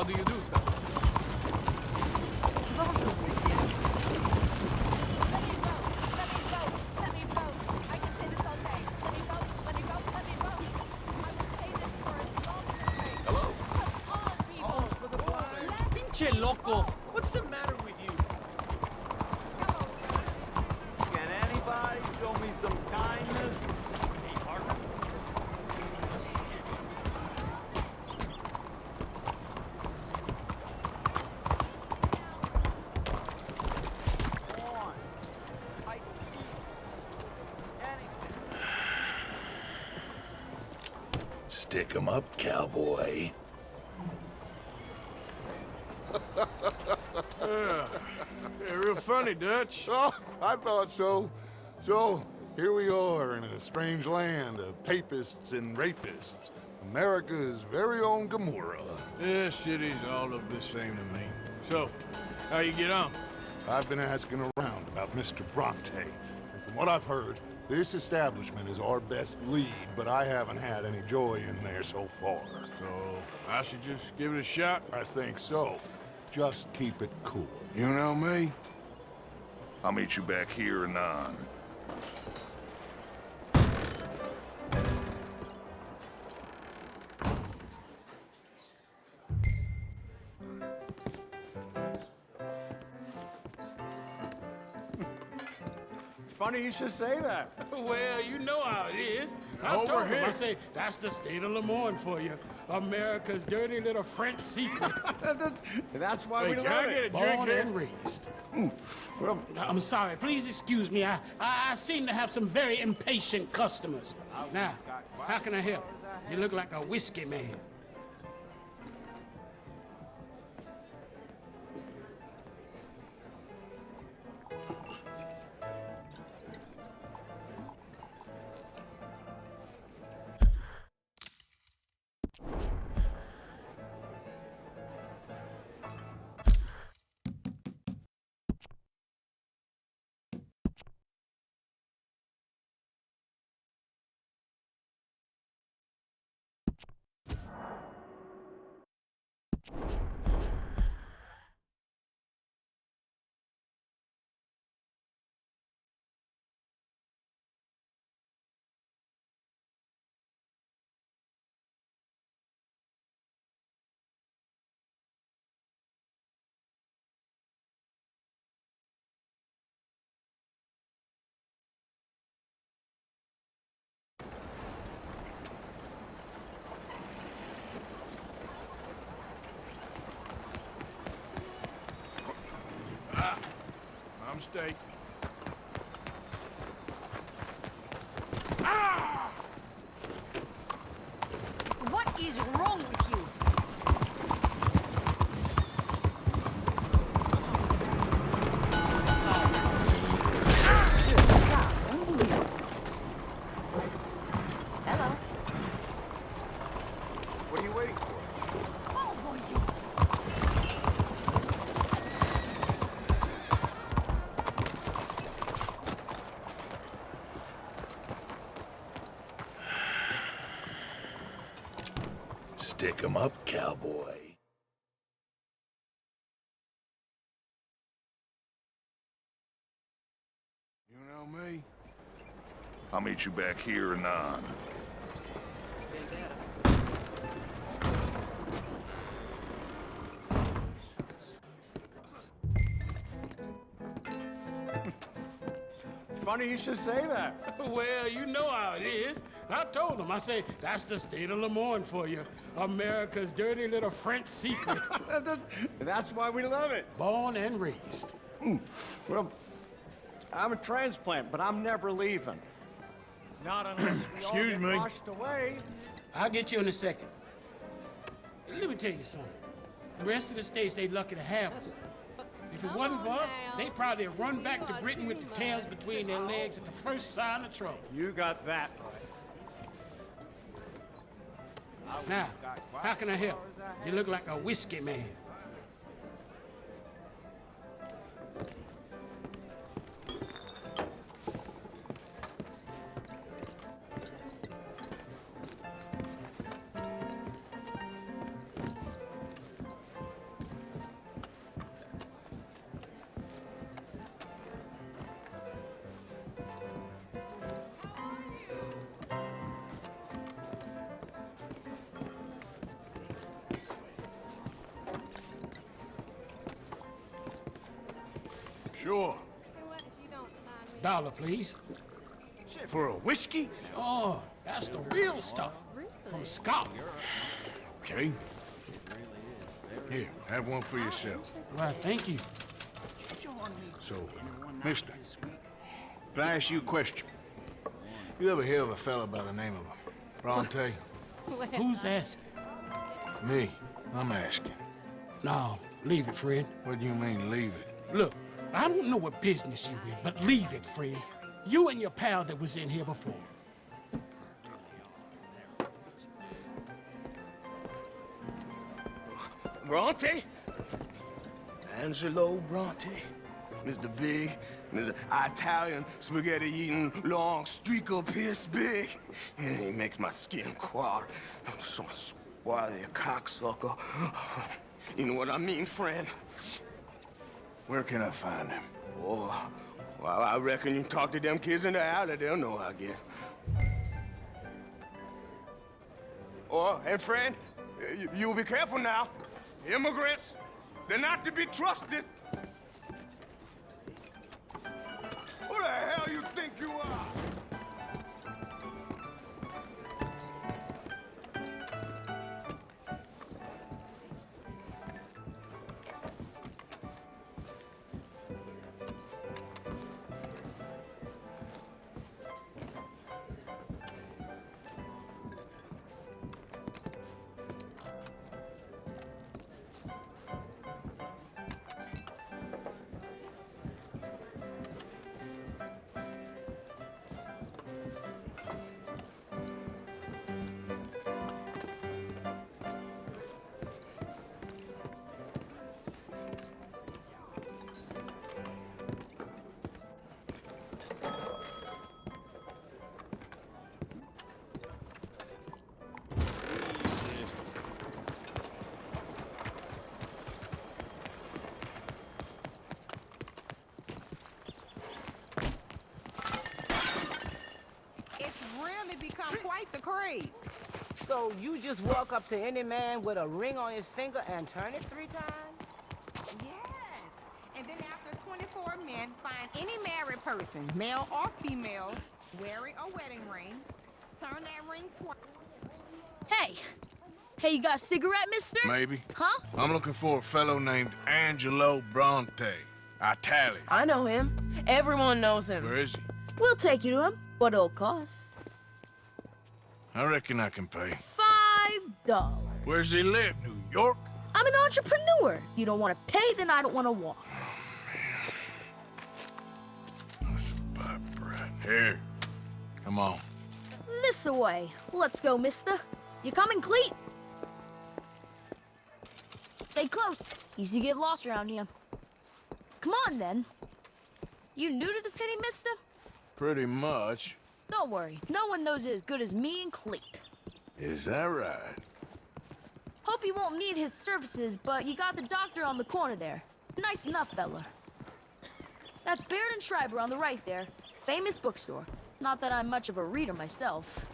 How do you do so? Bonjour, monsieur. Let me vote. Let me vote. I can say this all day. Let me vote. Let me vote. Let me vote. I will say this for as long as it takes. Hello? Come on, people. For the blind. Let me Pinche loco! What's the matter with you? Can anybody show me some kindness? Hey, partner. Come on. Fight the heat. Anything. Stick 'em up, cowboy. Yeah, real funny, Dutch. Oh, I thought so. So, here we are in a strange land of papists and rapists. America's very own Gomorrah. This city's all look the same to me. So, how you get on? I've been asking around about Mr. Bronte, and from what I've heard, this establishment is our best lead, but I haven't had any joy in there so far. So, I should just give it a shot? I think so. Just keep it cool. You know me? I'll meet you back here anon. Funny you should say that. Well, you know how it is. I Over told him, here. I say, that's the state of Lemoyne for you. America's dirty little French secret. That's why Hey, we can I love get a it. drink Born here? and raised. Well, I'm sorry. Please excuse me. I seem to have some very impatient customers. Now, how can I help? You look like a whiskey man. My mistake. What is wrong with you? Hello. what are you waiting for? Oh, boy, you. Stick 'em up, cowboy. You know me? I'll meet you back here anon. Funny you should say that. Well, you know how it is. I told him, I say, that's the state of Lemoyne for you. America's dirty little French secret. That's why we love it. Born and raised. Well, I'm a transplant, but I'm never leaving. Not unless we Excuse all me. get washed away. I'll get you in a second. Let me tell you something. The rest of the states, they lucky to have us. If it wasn't for us, they'd probably have run back to Britain with the tails between their legs at the first sign of trouble. You got that right. Now, how can I help? You look like a whiskey man. Sure. Dollar, please. For a whiskey? Oh, that's the real stuff. From Scotland. Okay. Here, have one for yourself. Well, thank you. So, mister, can I ask you a question? You ever hear of a fella by the name of Bronte? Who's asking? Me. I'm asking. No, leave it, friend. What do you mean, leave it? Look, I don't know what business you in, but leave it, friend. You and your pal that was in here before. Bronte? Angelo Bronte. Mr. Big, Mr. Italian, spaghetti-eating, long streak of piss big. He makes my skin crawl. I'm so swarthy, a cocksucker. You know what I mean, friend? Where can I find him? Oh, well, I reckon you talk to them kids in the alley, they'll know, I guess. Oh, and friend, you'll be careful now. Immigrants, they're not to be trusted. Who the hell you think you are? Become quite the craze. So you just walk up to any man with a ring on his finger and turn it 3 times? Yes. And then after 24 men find any married person, male or female, wearing a wedding ring, turn that ring twice. Hey! Hey, you got a cigarette, mister? Maybe. Huh? I'm looking for a fellow named Angelo Bronte. Italian. I know him. Everyone knows him. Where is he? We'll take you to him. What it'll cost? I reckon I can pay. $5. Where's he live? New York? I'm an entrepreneur. If you don't want to pay, then I don't want to walk. That's a bad bread. Here. Come on. This away. Let's go, mister. You coming, Cleet? Stay close. Easy to get lost around here. Come on, then. You new to the city, mister? Pretty much. Don't worry. No one knows it as good as me and Cleet. Is that right? Hope you won't need his services, but you got the doctor on the corner there. Nice enough, fella. That's Baird and Schreiber on the right there. Famous bookstore. Not that I'm much of a reader myself.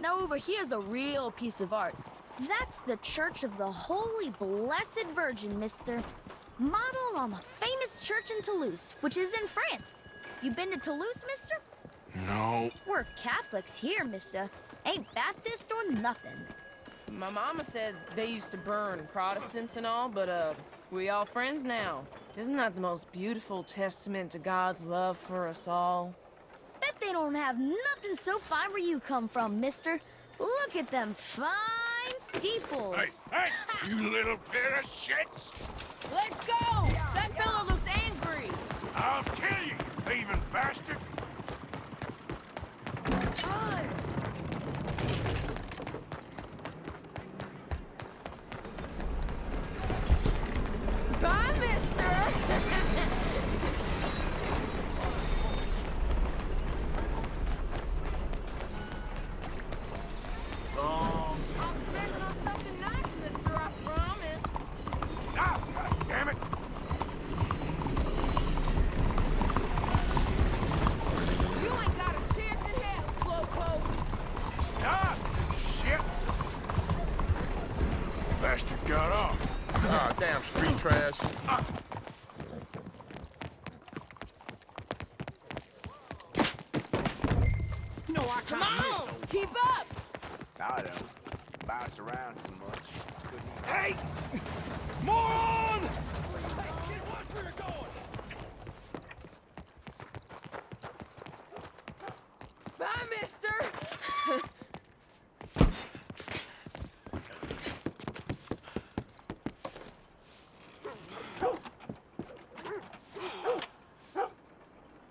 Now over here's a real piece of art. That's the Church of the Holy Blessed Virgin, mister. Modeled on the famous church in Toulouse, which is in France. You been to Toulouse, mister? No. We're Catholics here, mister. Ain't Baptist or nothing. My mama said they used to burn Protestants and all, but, we all friends now. Isn't that the most beautiful testament to God's love for us all? Bet they don't have nothing so fine where you come from, mister. Look at them fine steeples. Hey, you little pair of shits! Let's go! That fellow looks angry! I'll kill you, you thieving bastard! Bye, mister! I'm spending on something nice, mister, I promise. Ah, God damn it! You ain't got a chance in hell, slowpoke. Stop! Shit! Bastard got off. Ah, damn street trash. Come on! Keep up! I don't bounce around so much. Hey! Moron! Hey, kid, watch where you're going! Bye, mister!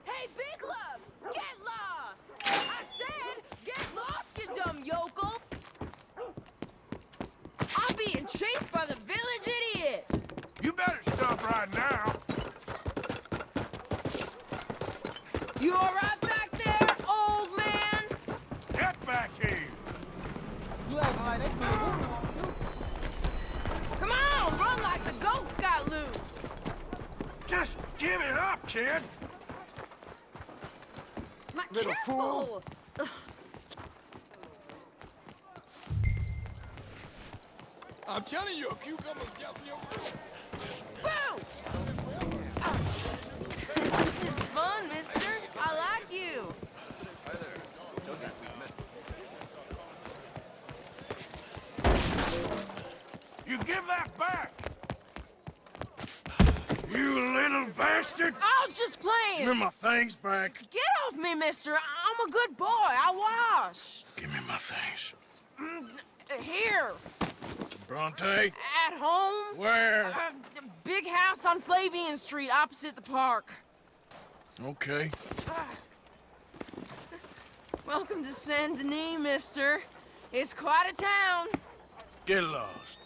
Hey, Big Love! Get lost! I said, get lost, you dumb yokel! I'm being chased by the village idiot! You better stop right now. You all right back there, old man? Get back here. Come on, run like the goats got loose! Just give it up, kid. Little fool! I'm telling you, a cucumber's definitely over. Boo! This is fun, mister. I like you. Hi there. Doesn't You give that back. You little bastard. I was just playing. Give me my things back. Get off me, mister. I'm a good boy. I wash. Give me my things. Here. Bronte? At home. Where? Big house on Flavian Street, opposite the park. Okay. Welcome to Saint Denis, mister. It's quite a town. Get lost.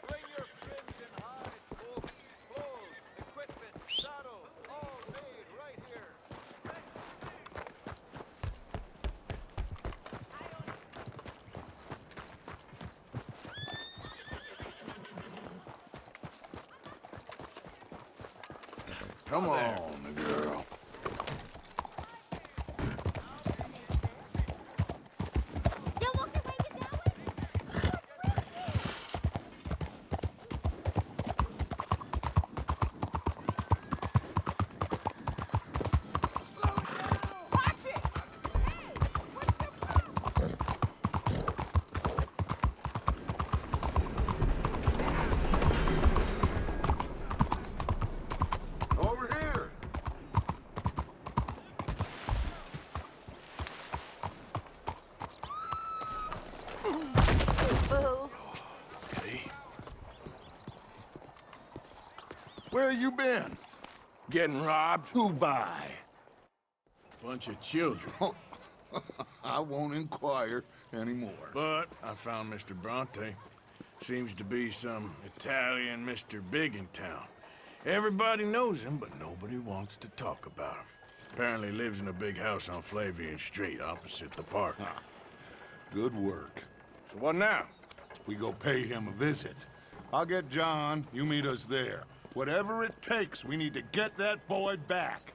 Bring your crimson hide, folks. Clothes, equipment, saddles, all made right here. Come on, girl. Over here. Okay. Where you been? Getting robbed? Who by? Bunch of children. I won't inquire anymore. But I found Mr. Bronte. Seems to be some Italian Mr. Big in town. Everybody knows him, but nobody wants to talk about him. Apparently lives in a big house on Flavian Street, opposite the park. Good work. So what now? We go pay him a visit. I'll get John, you meet us there. Whatever it takes, we need to get that boy back.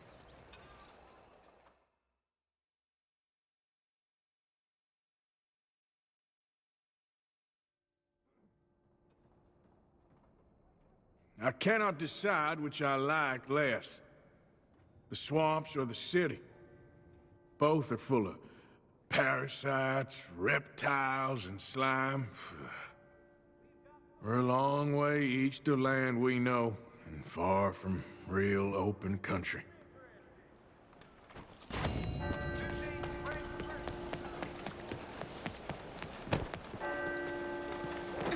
I cannot decide which I like less. The swamps or the city. Both are full of parasites, reptiles, and slime. We're a long way east of land we know, and far from real open country.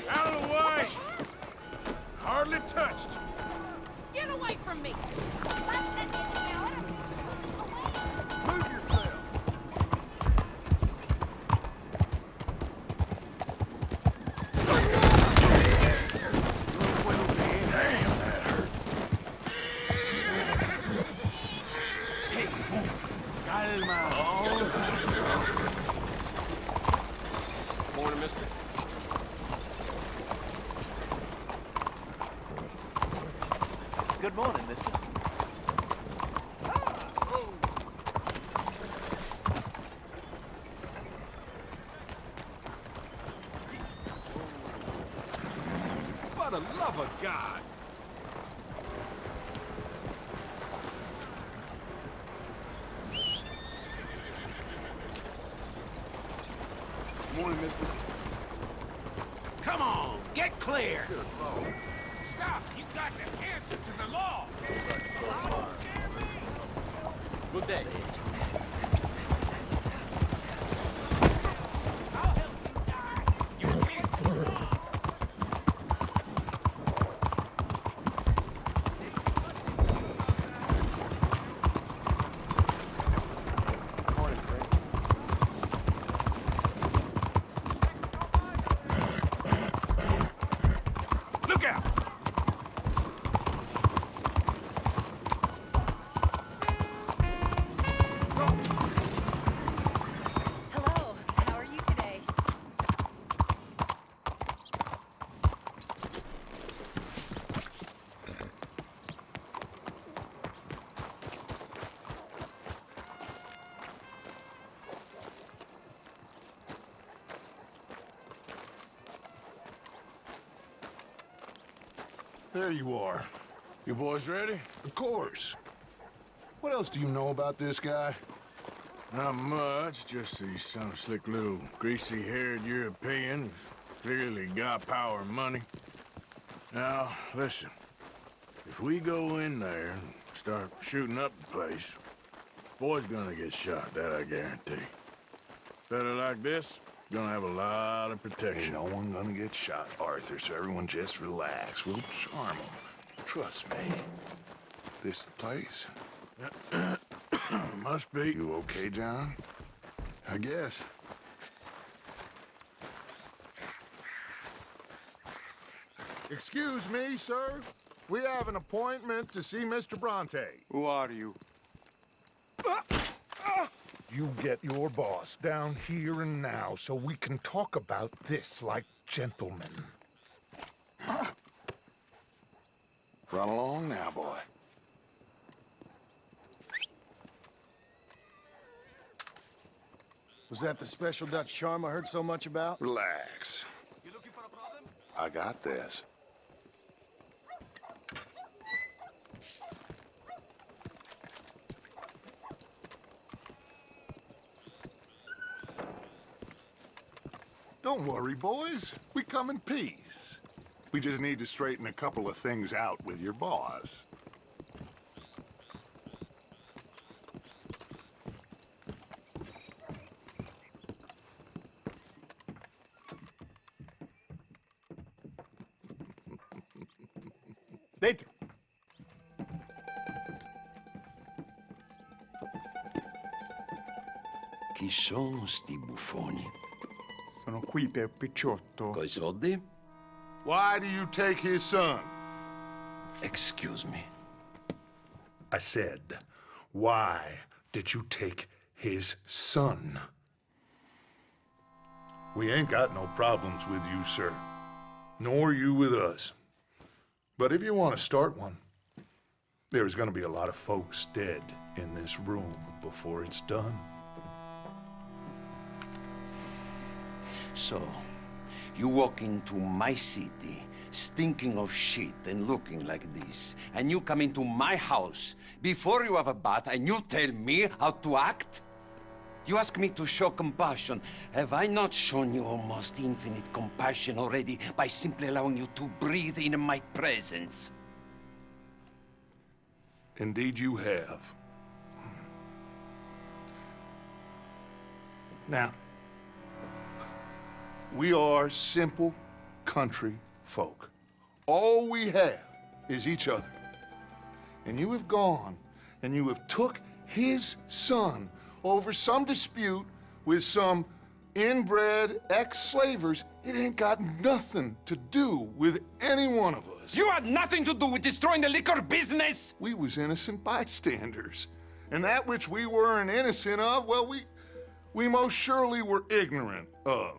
Out of the way! Hardly touched. Get away from me! Move yourself! Damn, that hurt. Calma. Morning, mister. Good morning, mister. For the love of God! mister. Come on, get clear. Stop! You got to answer to the law! Good day. Look out! Hello, how are you today? There you are. You boys ready? Of course. What else do you know about this guy? Not much, just he's some slick little greasy-haired European who's clearly got power and money. Now, listen. If we go in there and start shooting up the place, boy's gonna get shot, that I guarantee. Fella like this is gonna have a lot of protection. Ain't no one gonna get shot, Arthur, so everyone just relax. We'll charm them. Trust me. This the place? Must be. You okay, John? I guess. Excuse me, sir. We have an appointment to see Mr. Bronte. Who are you? You get your boss down here and now so we can talk about this like gentlemen. Run along now, boy. Was that the special Dutch charm I heard so much about? Relax. You looking for a problem? I got this. Don't worry, boys. We come in peace. We just need to straighten a couple of things out with your boss. Dentro. Chi sono sti buffoni? Sono qui per Picciotto. Coi soldi? Why do you take his son? Excuse me. I said, why did you take his son? We ain't got no problems with you, sir. Nor you with us. But if you want to start one, there's gonna be a lot of folks dead in this room before it's done. So, you walk into my city, stinking of shit and looking like this, and you come into my house before you have a bath and you tell me how to act? You ask me to show compassion. Have I not shown you almost infinite compassion already by simply allowing you to breathe in my presence? Indeed you have. Now, we are simple country folk. All we have is each other. And you have gone and you have took his son over some dispute with some inbred ex-slavers. It ain't got nothing to do with any one of us. You had nothing to do with destroying the liquor business! We was innocent bystanders. And that which we weren't innocent of, well, we most surely were ignorant of.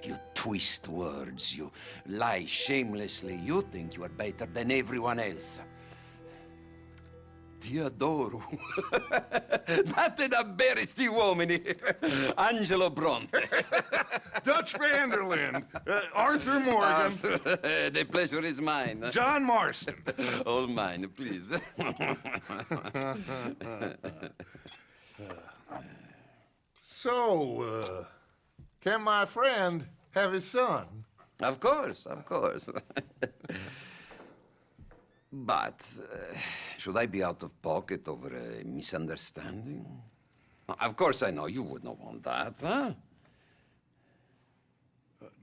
You twist words, you lie shamelessly. You think you are better than everyone else. Ti adoro. Date da bere sti uomini. Angelo Bronte. Dutch Vanderlyn. Arthur Morgan. Arthur, the pleasure is mine. John Marston. All mine, please. So, can my friend have his son? Of course, of course. But, should I be out of pocket over a misunderstanding? Of course I know you would not want that, huh?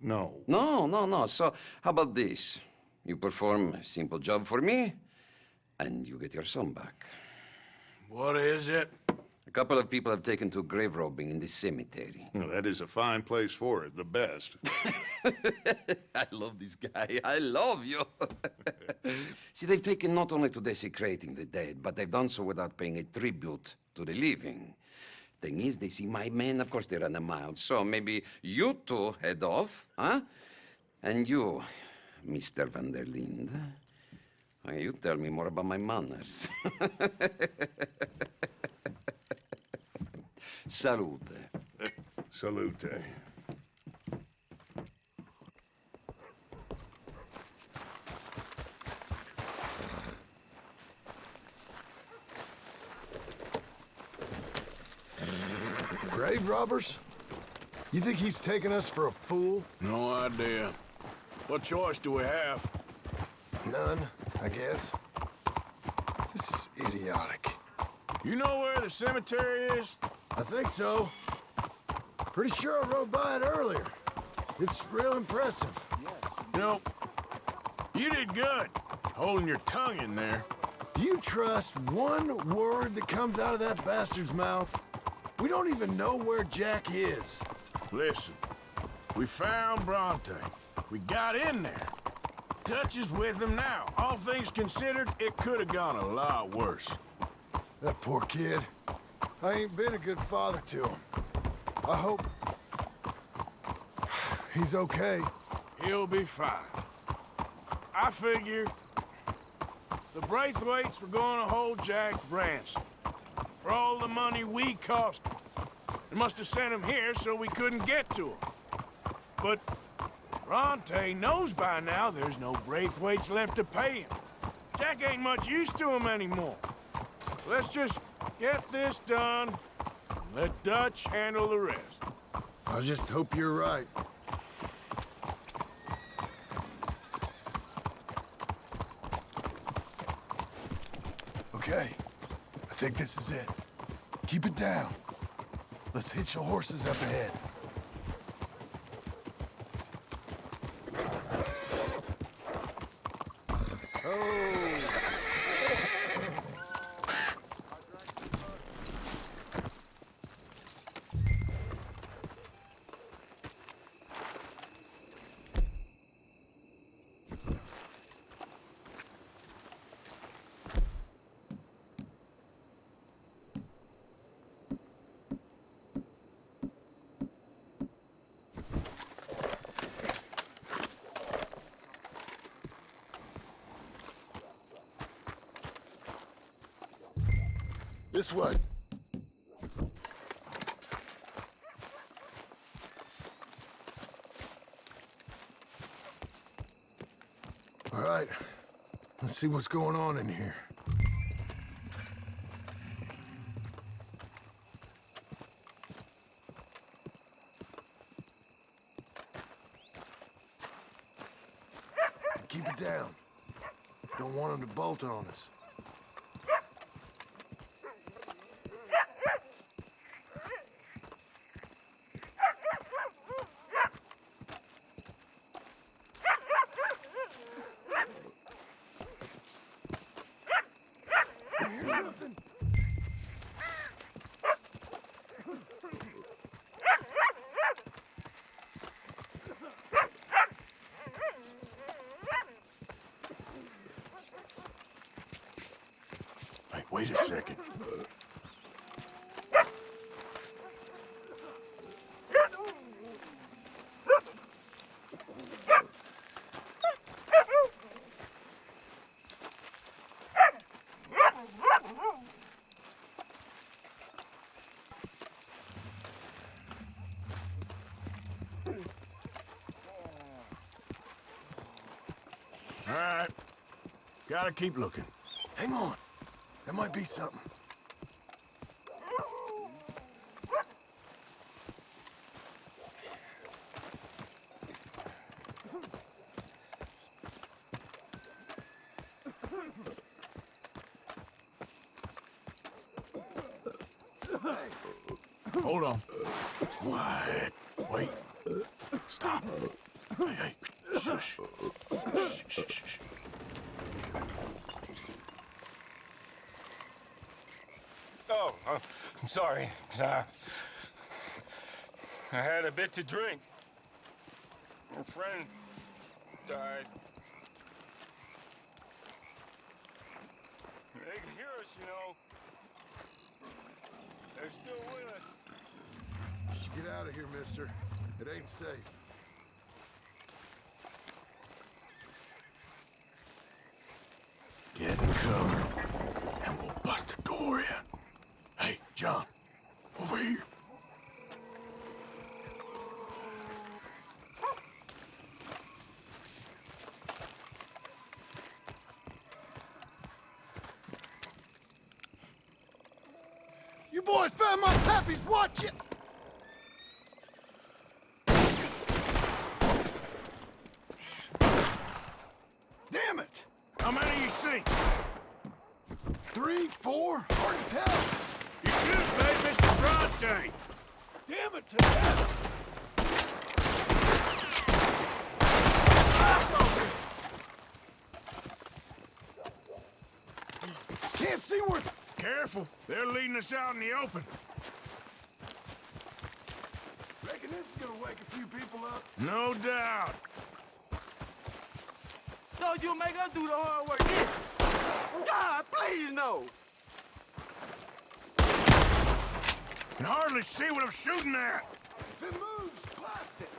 No. No. So, how about this? You perform a simple job for me, and you get your son back. What is it? A couple of people have taken to grave robbing in this cemetery. Well, that is a fine place for it, the best. I love this guy. I love you. See, they've taken not only to desecrating the dead, but they've done so without paying a tribute to the living. Thing is, they see my men, of course they run a mile. So maybe you two head off, huh? And you, Mr. van der Linde, you tell me more about my manners. Salute. Salute. Grave robbers? You think he's taking us for a fool? No idea. What choice do we have? None, I guess. This is idiotic. You know where the cemetery is? I think so. Pretty sure I rode by it earlier. It's real impressive. You know, you did good, holding your tongue in there. Do you trust one word that comes out of that bastard's mouth? We don't even know where Jack is. Listen, we found Bronte. We got in there. Dutch is with him now. All things considered, it could have gone a lot worse. That poor kid. I ain't been a good father to him. I hope he's okay. He'll be fine. I figure the Braithwaites were going to hold Jack ransom for all the money we cost him. They must have sent him here so we couldn't get to him. But Bronte knows by now there's no Braithwaites left to pay him. Jack ain't much use to him anymore. Let's just get this done and let Dutch handle the rest. I just hope you're right. Okay, I think this is it. Keep it down. Let's hitch the horses up ahead. This way. All right. Let's see what's going on in here. Keep it down. Don't want them to bolt on us. Wait a second. All right. Gotta keep looking. Hang on. There might be something. Hold on. Quiet. Wait. Stop. Hey, hey. Shush. Shh, shh, shh, shh. Oh, I'm sorry. I had a bit to drink. A friend died. They can hear us, you know. They're still with us. You should get out of here, mister. It ain't safe. Get in cover, and we'll bust the door in. Hey, John, over here. You boys found my puppies, watch it! Damn it! How many you see? 3, 4, hard to tell. You should have paid Mr. Bronte. Damn it to death! Can't see where... Careful, they're leading us out in the open. Reckon this is gonna wake a few people up. No doubt. So you make us do the hard work. God, please no. Can hardly see what I'm shooting at. If it moves, blast it.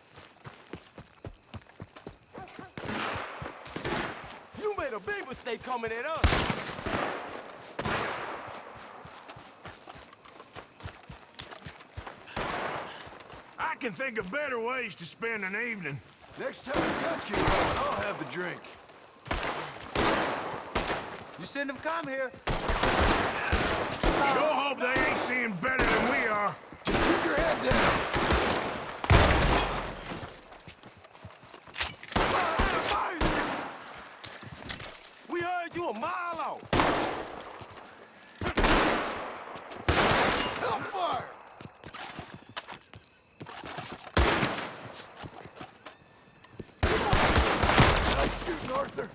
You made a big mistake coming at us. I can think of better ways to spend an evening. Next time the guns get going, I'll have the drink. You shouldn't have come here. Sure hope they ain't seeing better than we are. Just keep your head down. We heard you a mile off. Hellfire! Nice shooting, Arthur.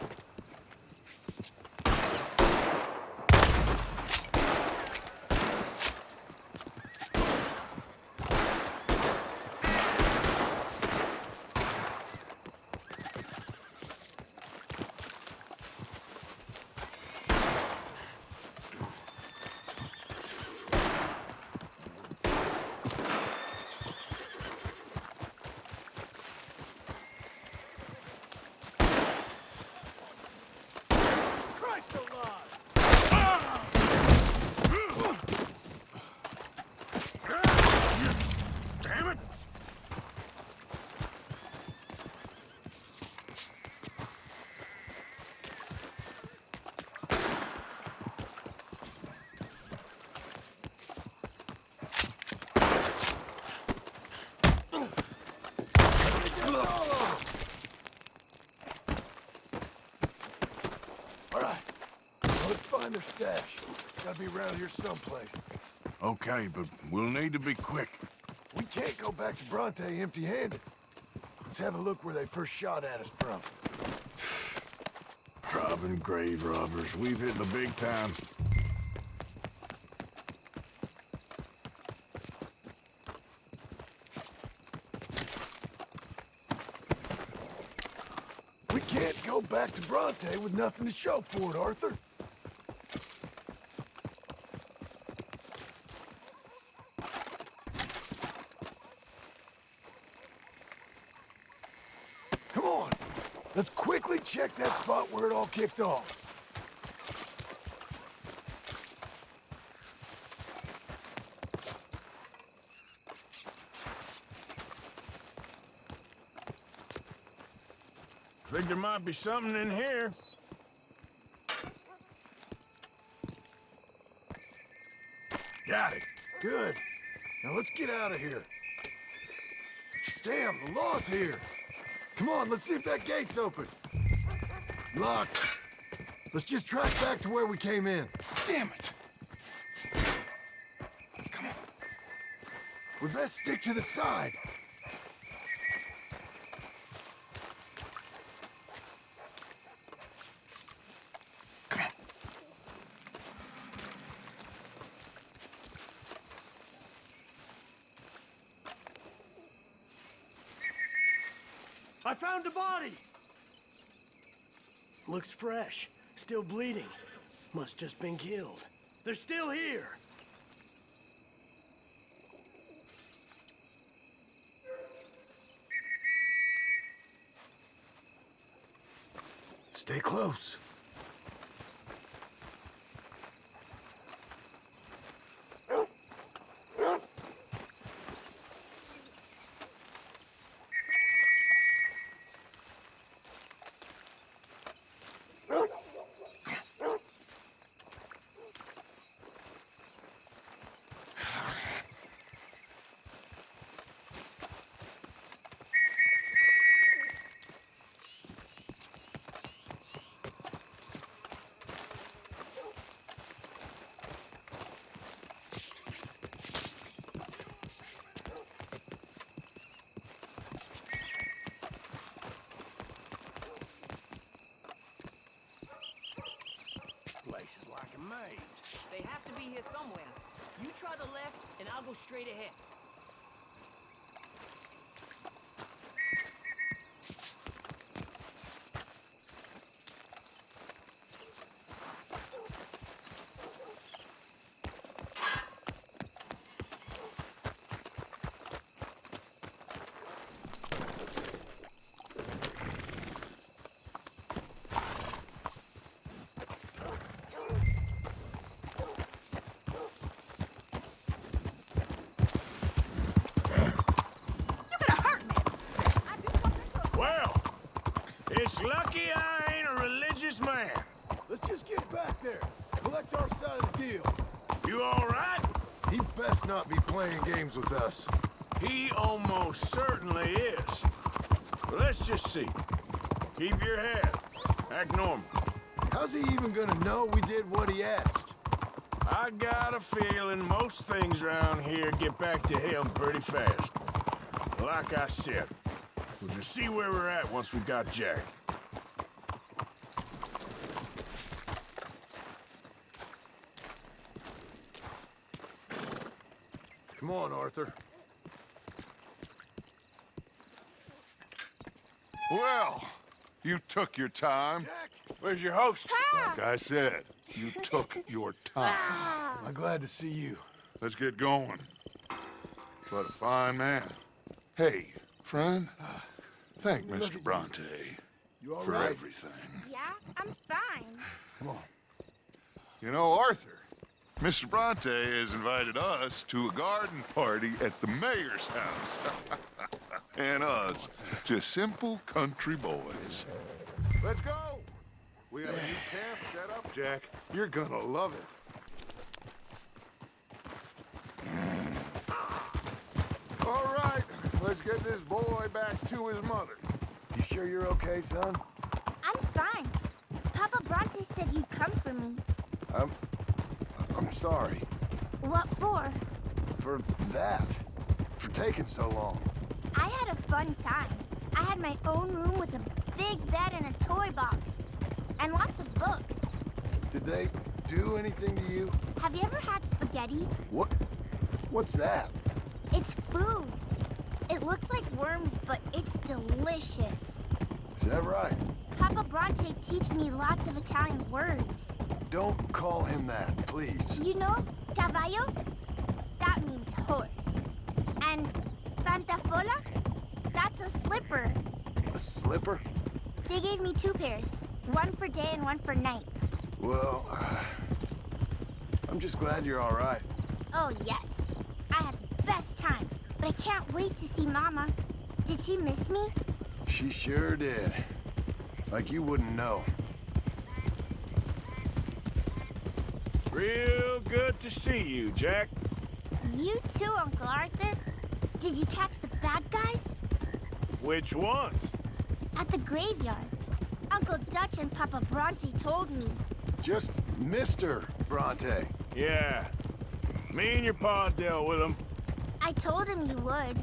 Damn it! All right, let's find their stash. Gotta be around here someplace. Okay, but we'll need to be quick. We can't go back to Bronte empty-handed. Let's have a look where they first shot at us from. Robbing grave robbers. We've hit the big time. We can't go back to Bronte with nothing to show for it, Arthur. Come on, let's quickly check that spot where it all kicked off. Think there might be something in here. Got it. Good. Now let's get out of here. Damn, the law's here. Come on, let's see if that gate's open. Locked. Let's just track back to where we came in. Damn it! Come on. We best stick to the side. I found a body! Looks fresh. Still bleeding. Must just been killed. They're still here! Stay close. Place is like a maze. They have to be here somewhere. You try the left, and I'll go straight ahead. It's lucky I ain't a religious man. Let's just get back there. Collect our side of the deal. You all right? He best not be playing games with us. He almost certainly is. Let's just see. Keep your head. Act normal. How's he even gonna know we did what he asked? I got a feeling most things around here get back to him pretty fast. Like I said, we'll just see where we're at once we got Jack. Come on, Arthur. Well, you took your time. Where's your host? Like I said, you took your time. I'm glad to see you. Let's get going. What a fine man. Hey, friend, thank Mr. Bronte You all for right? everything. Yeah, I'm fine. Come on. You know, Arthur, Mr. Bronte has invited us to a garden party at the mayor's house. And us, just simple country boys. Let's go! We have a new camp set up, Jack. You're gonna love it. All right, let's get this boy back to his mother. You sure you're okay, son? I'm fine. Papa Bronte said you'd come for me. I'm sorry. What for? For that. For taking so long. I had a fun time. I had my own room with a big bed and a toy box. And lots of books. Did they do anything to you? Have you ever had spaghetti? What? What's that? It's food. It looks like worms, but it's delicious. Is that right? Papa Bronte teach me lots of Italian words. Don't call him that, please. You know, caballo? That means horse. And pantafola? That's a slipper. A slipper? They gave me 2 pairs. One for day and one for night. Well, I'm just glad you're all right. Oh, yes. I had the best time. But I can't wait to see Mama. Did she miss me? She sure did. Like you wouldn't know. Real good to see you, Jack. You too, Uncle Arthur. Did you catch the bad guys? Which ones? At the graveyard. Uncle Dutch and Papa Bronte told me. Just Mr. Bronte. Yeah. Me and your pa dealt with them. I told him you would.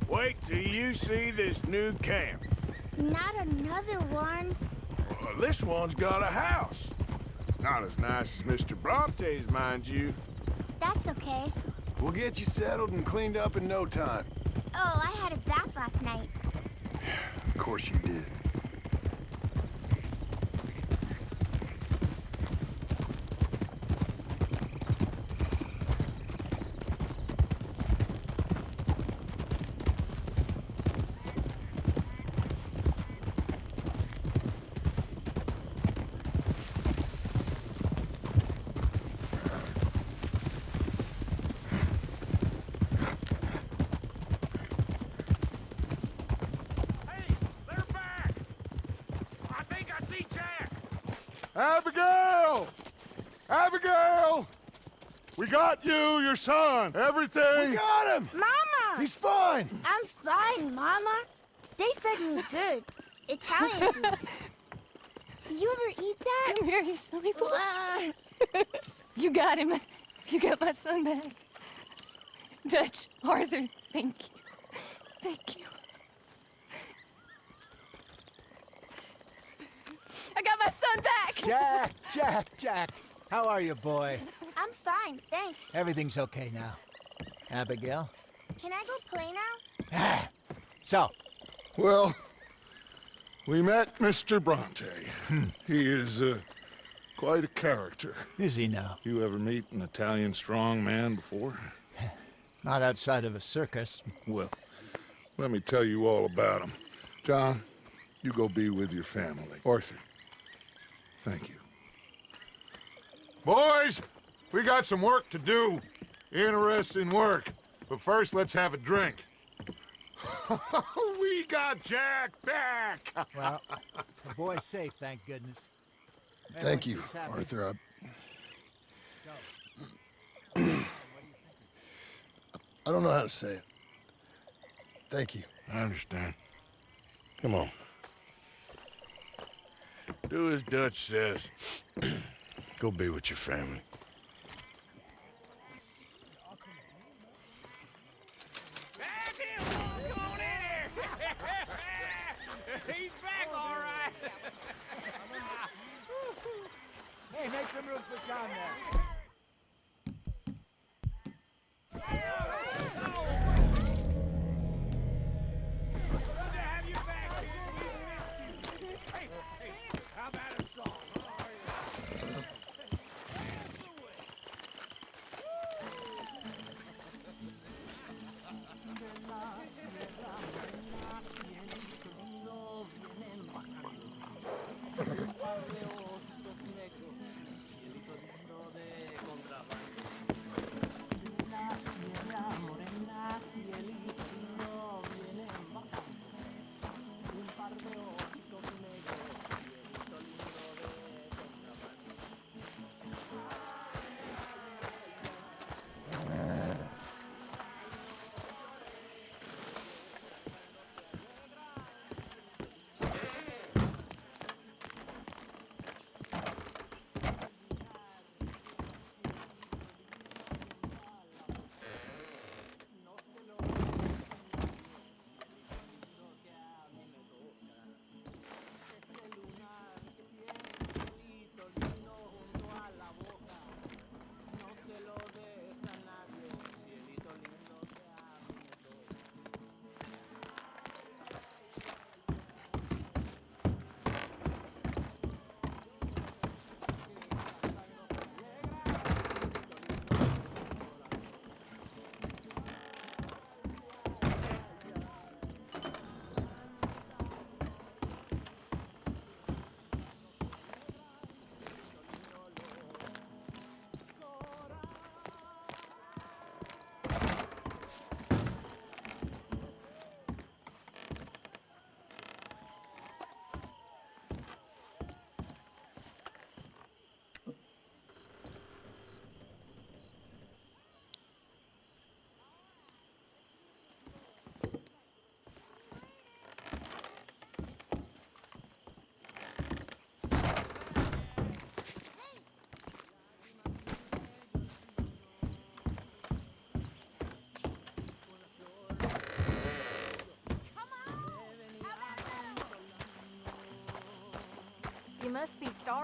Wait till you see this new camp. Not another one. Well, this one's got a house. Not as nice as Mr. Bronte's, mind you. That's okay. We'll get you settled and cleaned up in no time. Oh, I had a bath last night. Of course you did. Abigail! Abigail! We got you, your son, everything. We got him! Mama! He's fine! I'm fine, Mama. They fed me good. Italian food. You ever eat that? Come here, you silly boy. You got him. You got my son back. Dutch, Arthur, thank you. Thank you. I got my son back! Jack. How are you, boy? I'm fine, thanks. Everything's okay now. Abigail? Can I go play now? So? Well, we met Mr. Bronte. He is quite a character. Is he now? You ever meet an Italian strong man before? Not outside of a circus. Well, let me tell you all about him. John, you go be with your family. Arthur, thank you. Boys, we got some work to do. Interesting work. But first, let's have a drink. We got Jack back! Well, the boy's safe, thank goodness. Thank you, Arthur. I don't know how to say it. Thank you. I understand. Come on. Do as Dutch says. Go be with your family. He's back, all right. Hey, make some room for John there. How about a song?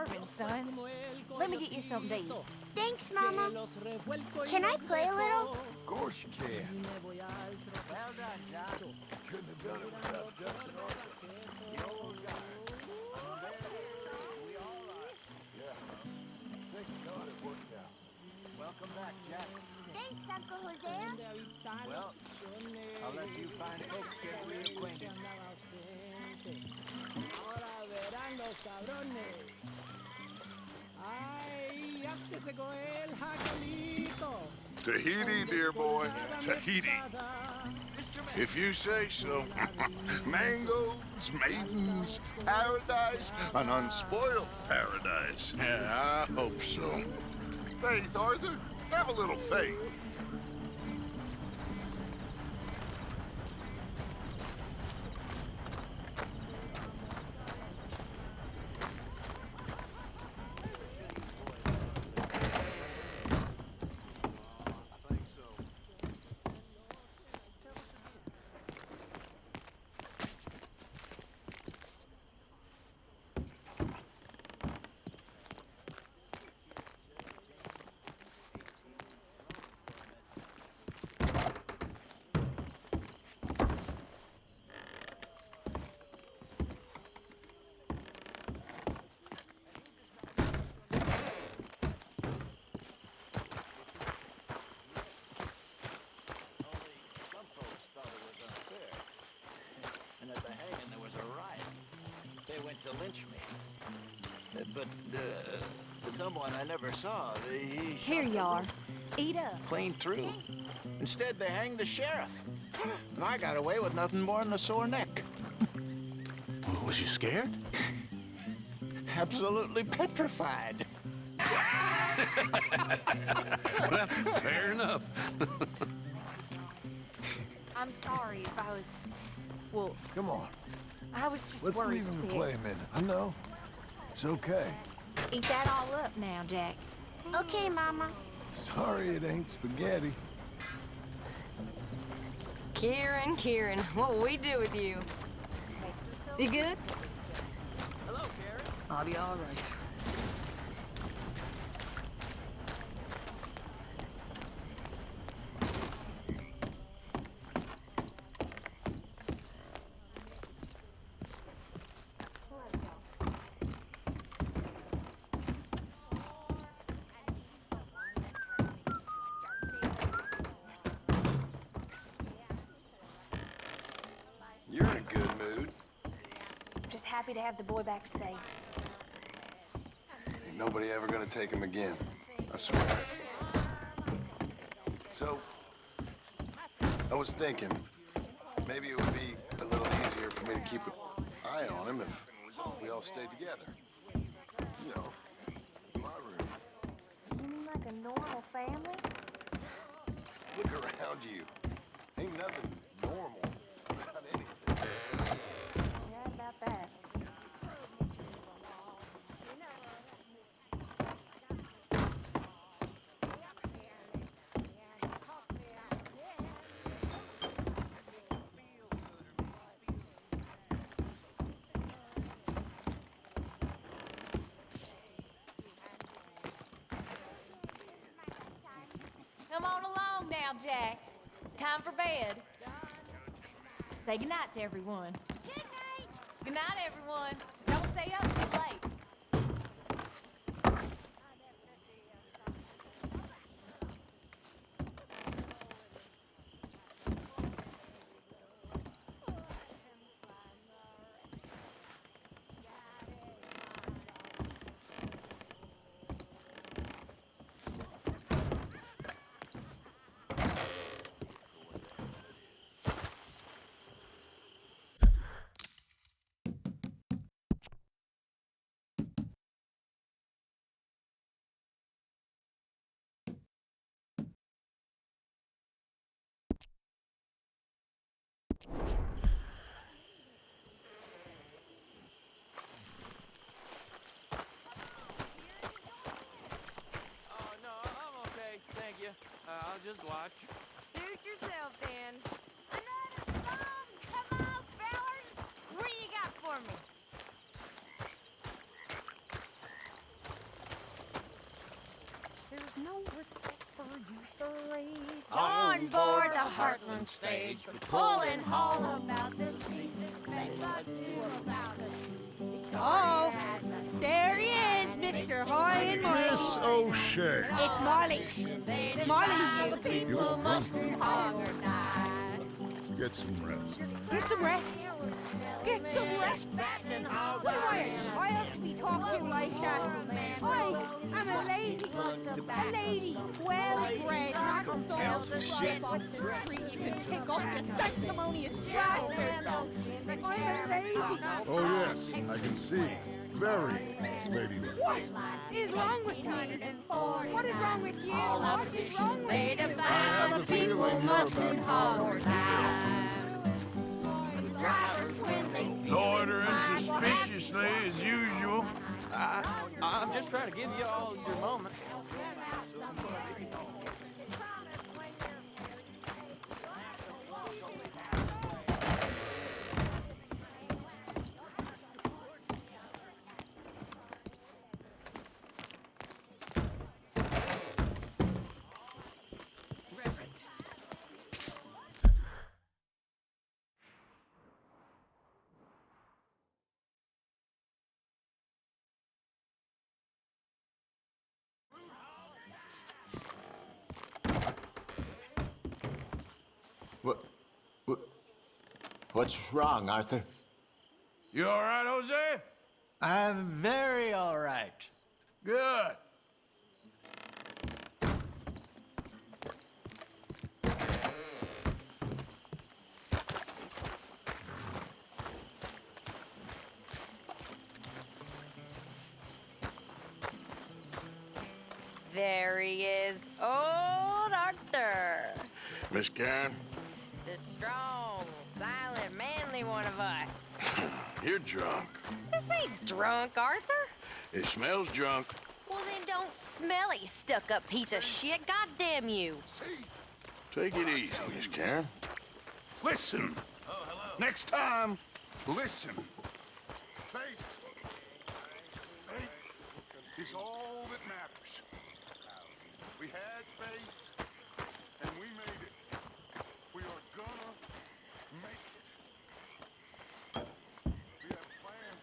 starving, son. Let me get you something to eat. Thanks, Mama. Can I play a little? Of course you can. Well done, John. Couldn't have done it without dusting off. Welcome back, Jack. Thanks, Uncle Hosea. Well, I'll let you find folks get reacquainted. Tahiti, dear boy. Tahiti. If you say so. Mangoes, maidens, paradise, an unspoiled paradise. Yeah, I hope so. Faith, Arthur. Have a little faith. And at the hanging, there was a riot. They went to lynch me. But someone I never saw, he Here shot you are. Eat up. clean through. Instead, they hanged the sheriff. And I got away with nothing more than a sore neck. Was you scared? Absolutely petrified. Well, fair enough. I'm sorry if I was... Well, Come on. I was just Let's worried leave him sick. to play a minute. I know. It's okay. Eat that all up now, Jack. Okay, Mama. Sorry it ain't spaghetti. Kieran, what'll we do with you? You good? Hello, Karen. I'll be all right. You're in a good mood. Just happy to have the boy back safe. Ain't nobody ever gonna take him again. I swear. So, I was thinking, maybe it would be a little easier for me to keep an eye on him if we all stayed together. You know, in my room. You mean like a normal family? Look around you. Ain't nothing normal about anything. Yeah, about that. Come on along now, Jack. It's time for bed. Say goodnight to everyone. Good night. Good night, everyone. Don't stay up too late. Oh, no, I'm okay. Thank you. I'll just watch. Suit yourself, then. Another song? Come on, fellas. What do you got for me? no respect for you three. On board the Heartland stage, pulling all about the sheets and about the Oh, there he is, Mr. High and Mighty. Miss O'Shea. It's Marley. Marley, the people must be hungry night. Get some rest. get some rest. Get some rest. What do I ought to be talking to you like that? I'm a lady. A lady. Well-bred, not soft off the street. You can pick up your sanctimonious bastard. I'm a lady. Oh, yes, I can see. Very ladylike. What is wrong with me? What is wrong with you? What is wrong with you? The people must be hungry night. Loitering suspiciously as usual. I'm just trying to give you all your moment. What's wrong, Arthur? You all right, Jose? I'm very all right. Good. There he is, old Arthur. Miss Karen? The strong, silent, manly one of us. You're drunk. This ain't drunk, Arthur. It smells drunk. Well, then don't smell it, you stuck-up piece of shit. God damn you. Take it easy, Miss Karen. Listen. Next time, listen. Faith. Faith is all that matters. We had faith, and we made it. We are gonna make it. We have plans.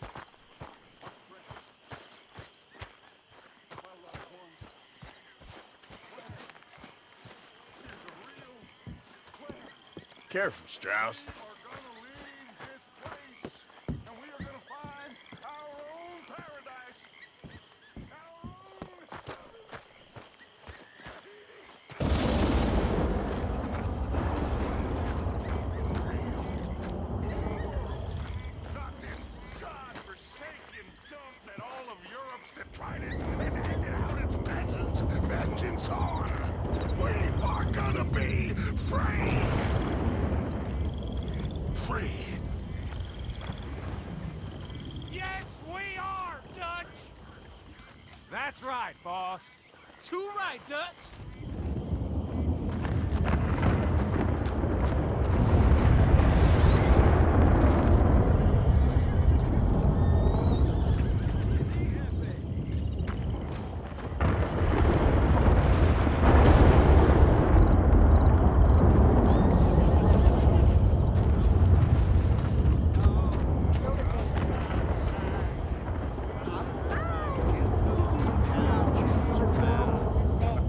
Our friends. My loved ones. Here's a real plan. Careful, Strauss. We are gonna leave this place, and we are gonna find our own paradise. Our own. Not this God-forsaken dump that all of Europe's detritus has handed out its vengeance on. We are gonna be free. Free. Yes, we are, Dutch! That's right, boss. Too right, Dutch.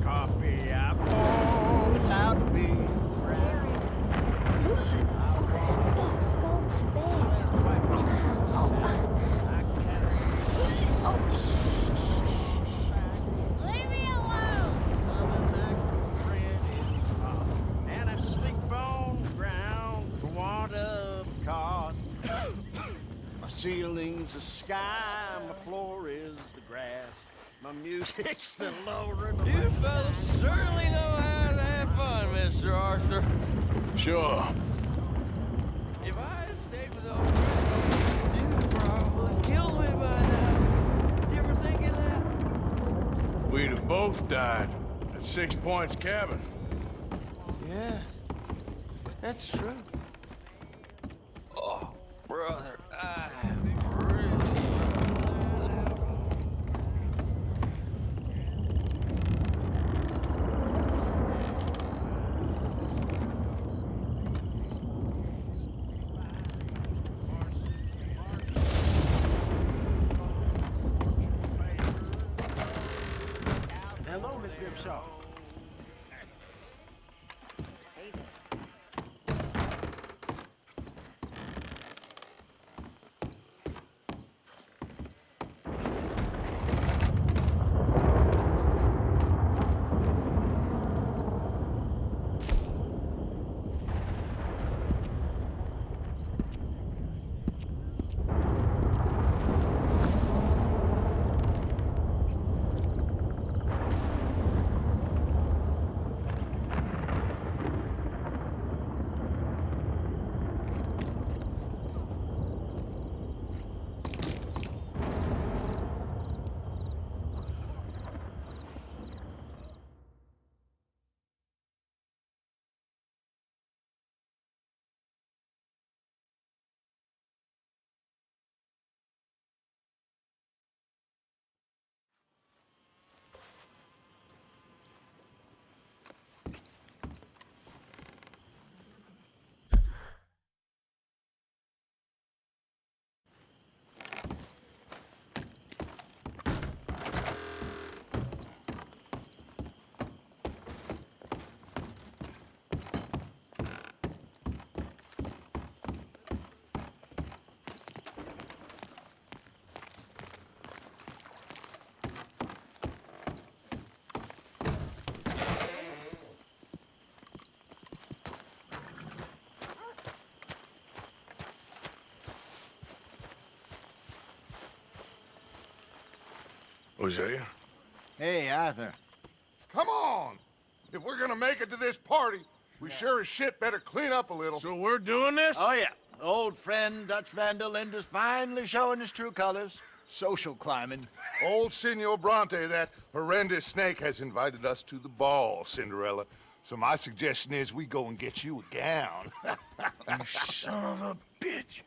Coffee apple without being Leave me alone. and a sleek bone ground for want of cause. My ceiling's the sky, my floor is the grass. My music's the lowering. You fellas certainly know how to have fun, Mr. Arthur. Sure. If I had stayed with old Chris, you'd probably killed me by now. You ever think of that? We'd have both died at 6 Points Cabin. Yes, that's true. Oh, brother, I am really... Hello, Miss Grimshaw. Hosea? Hey, Arthur. Come on! If we're gonna make it to this party, we sure as shit better clean up a little. So we're doing this? Oh, yeah. Old friend Dutch Vandal Linde's finally showing his true colors. Social climbing. Old Senor Bronte, that horrendous snake, has invited us to the ball, Cinderella. So my suggestion is we go and get you a gown. You son of a bitch.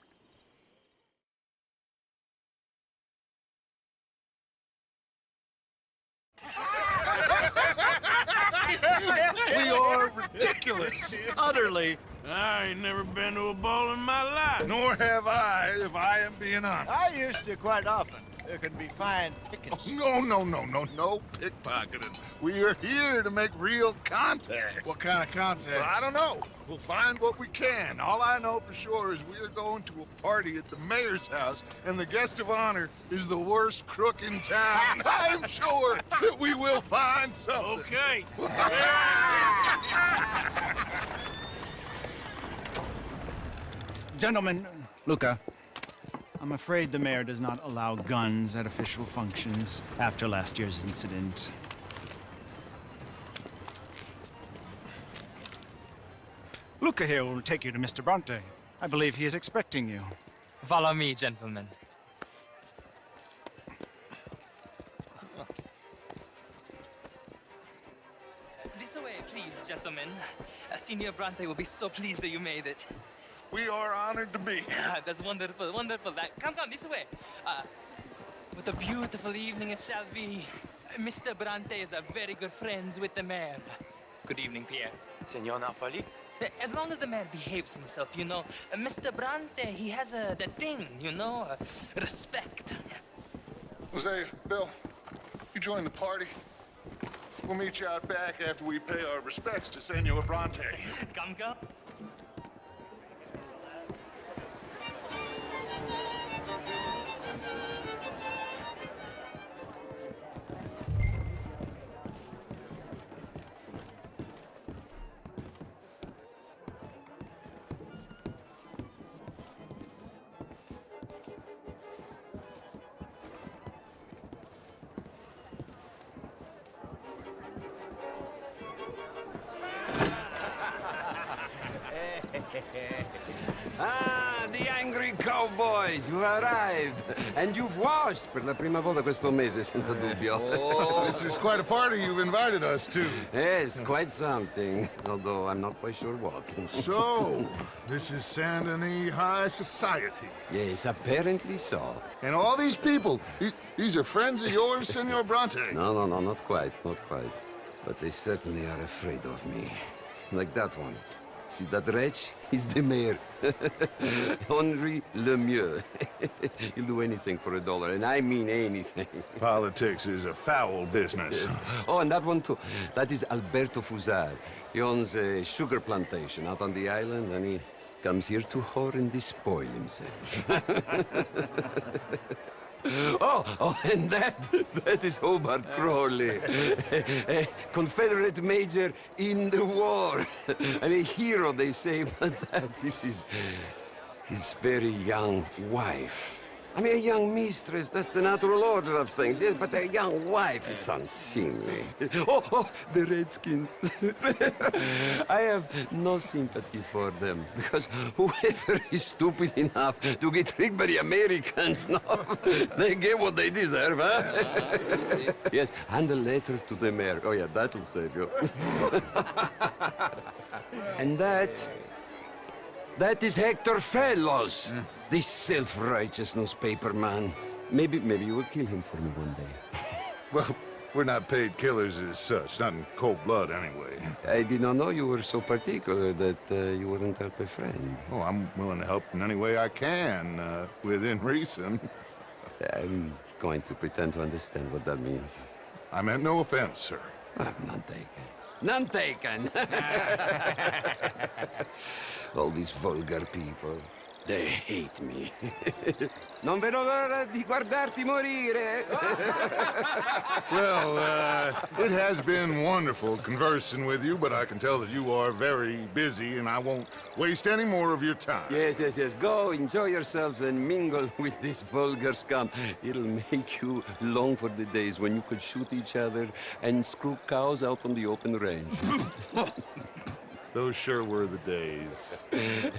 We are ridiculous. Utterly. I ain't never been to a ball in my life. Nor have I, if I am being honest. I used to quite often. There can be fine pickings. Oh, no pickpocketing. We are here to make real contact. What kind of contact? Well, I don't know. We'll find what we can. All I know for sure is we are going to a party at the mayor's house, and the guest of honor is the worst crook in town. I'm sure that we will find something. Okay. Gentlemen, Luca, I'm afraid the mayor does not allow guns at official functions after last year's incident. Luca here will take you to Mr. Bronte. I believe he is expecting you. Follow me, gentlemen. This way, please, gentlemen. Senior Bronte will be so pleased that you made it. We are honored to be here. That's wonderful, wonderful. Come, this way. What a beautiful evening it shall be. Mr. Bronte is very good friends with the mayor. Good evening, Pierre. Senor Napoli? As long as the mayor behaves himself, you know. Mr. Bronte, he has that thing, you know, respect. Jose, Bill, you join the party. We'll meet you out back after we pay our respects to Senor Bronte. Come. Ah, the angry cowboys, you arrived. And you've washed per la prima volta questo mese, senza dubbio. This is quite a party you've invited us to. Yes, quite something. Although I'm not quite sure what. So, this is Saint Denis High Society. Yes, apparently so. And all these people, these are friends of yours, Senor Bronte? No, not quite, not quite. But they certainly are afraid of me. Like that one. See that wretch? He's the mayor. Henri Lemieux. He'll do anything for $1, and I mean anything. Politics is a foul business. Yes. Oh, and that one too. That is Alberto Fusar. He owns a sugar plantation out on the island, and he comes here to whore and despoil himself. Oh, and that is Hobart Crawley, a Confederate major in the war. I mean, a hero, they say, but that is his very young wife. I mean, a young mistress, that's the natural order of things, yes, but a young wife is unseemly. Oh, the Redskins. I have no sympathy for them, because whoever is stupid enough to get tricked by the Americans, no, they get what they deserve, huh? Yes, and a letter to the mayor. Oh, yeah, that'll save you. And that is Hector Fellows. This self-righteous newspaper man. Maybe you will kill him for me one day. Well, we're not paid killers as such, not in cold blood anyway. I did not know you were so particular that you wouldn't help a friend. Oh, I'm willing to help in any way I can, within reason. I'm going to pretend to understand what that means. I meant no offense, sir. None taken. None taken! All these vulgar people. They hate me. Non vedo l'ora di guardarti morire. Well, it has been wonderful conversing with you, but I can tell that you are very busy, and I won't waste any more of your time. Yes. Go, enjoy yourselves, and mingle with this vulgar scum. It'll make you long for the days when you could shoot each other and screw cows out on the open range. Those sure were the days.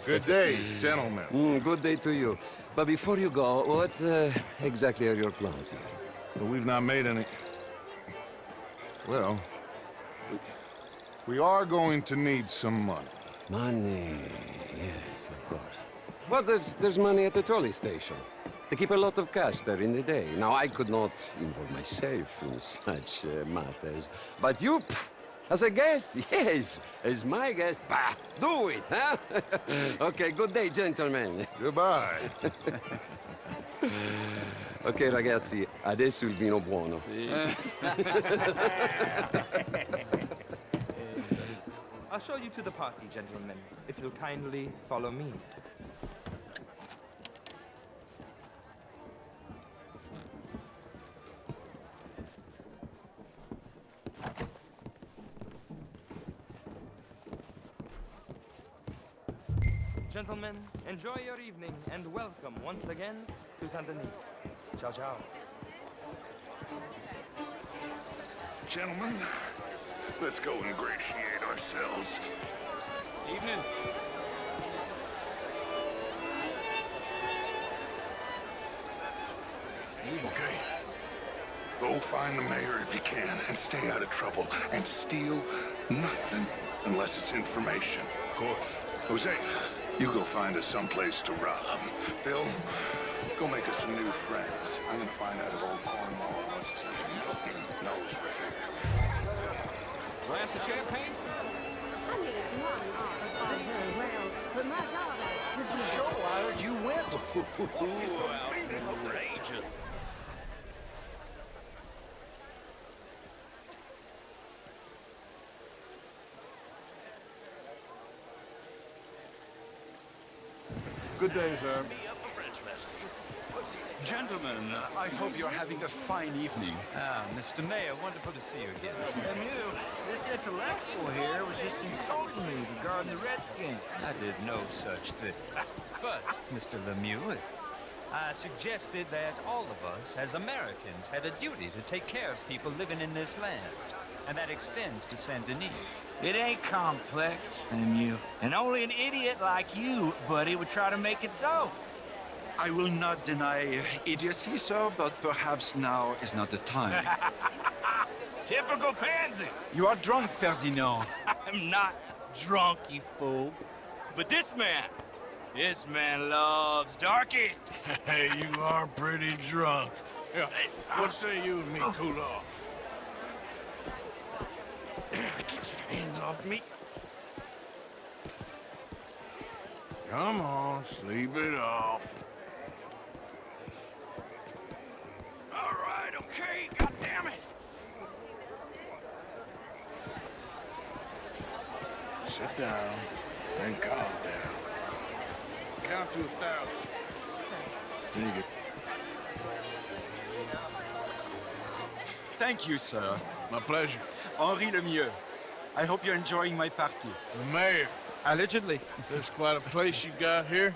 Good day, gentlemen. Good day to you. But before you go, what exactly are your plans here? Well, we've not made any... Well, we are going to need some money. Money, yes, of course. Well, there's money at the trolley station. They keep a lot of cash there in the day. Now, I could not involve myself in such matters. But you... As a guest? Yes. As my guest? Bah! Do it, huh? Okay, good day, gentlemen. Goodbye. Ok, ragazzi, adesso il vino buono. Sì. I'll show you to the party, gentlemen, if you'll kindly follow me. Gentlemen, enjoy your evening and welcome once again to Saint Denis. Ciao, ciao. Gentlemen, let's go ingratiate ourselves. Evening. Okay. Go find the mayor if you can and stay out of trouble and steal nothing unless it's information. Of course. Jose, you go find us someplace to rob. Bill, go make us some new friends. I'm gonna find out if old Cornwall wants to knows we're here. Glass of champagne, sir? I mean, modern art is all very well, but my daughter could do Sure, I heard you went. What is the meaning of rage? Good day, sir. Gentlemen, I hope you're having a fine evening. Ah, Mr. Mayor, wonderful to see you again. And you, this intellectual here was just insulting me regarding the Redskins. I did no such thing. But, Mr. Lemieux, I suggested that all of us, as Americans, had a duty to take care of people living in this land. And that extends to Saint Denis. It ain't complex, Lemieux. And only an idiot like you, buddy, would try to make it so. I will not deny idiocy, sir, but perhaps now is not the time. Typical pansy. You are drunk, Ferdinand. I'm not drunk, you fool. But this man loves darkies. Hey, you are pretty drunk. Yeah, what say you and me cool off? Get your hands off me. Come on, sleep it off. All right, okay, goddammit. Sit down and calm down. Count to 1,000. Then you get... Thank you, sir. My pleasure. Henri Lemieux. I hope you're enjoying my party. The mayor. Allegedly. There's quite a place you got here.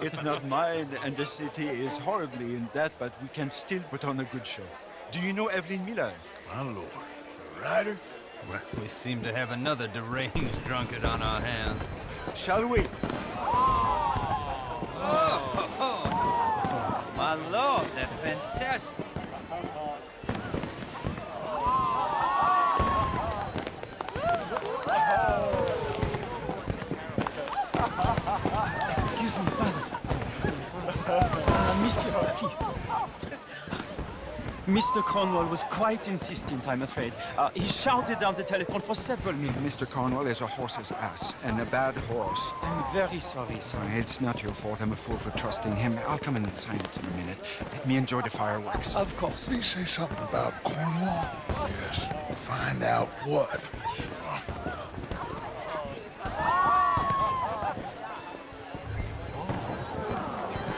It's not mine, and the city is horribly in debt, but we can still put on a good show. Do you know Evelyn Miller? My lord. The writer? Well, we seem to have another deranged drunkard on our hands. Shall we? Oh, my lord, they're fantastic. Excuse me, pardon. Monsieur, please. Mr. Cornwall was quite insistent, I'm afraid. He shouted down the telephone for several minutes. Mr. Cornwall is a horse's ass, and a bad horse. I'm very sorry, sir. It's not your fault. I'm a fool for trusting him. I'll come in and sign it in a minute. Let me enjoy the fireworks. Of course. Did he say something about Cornwall? Yes. Find out what. Sure.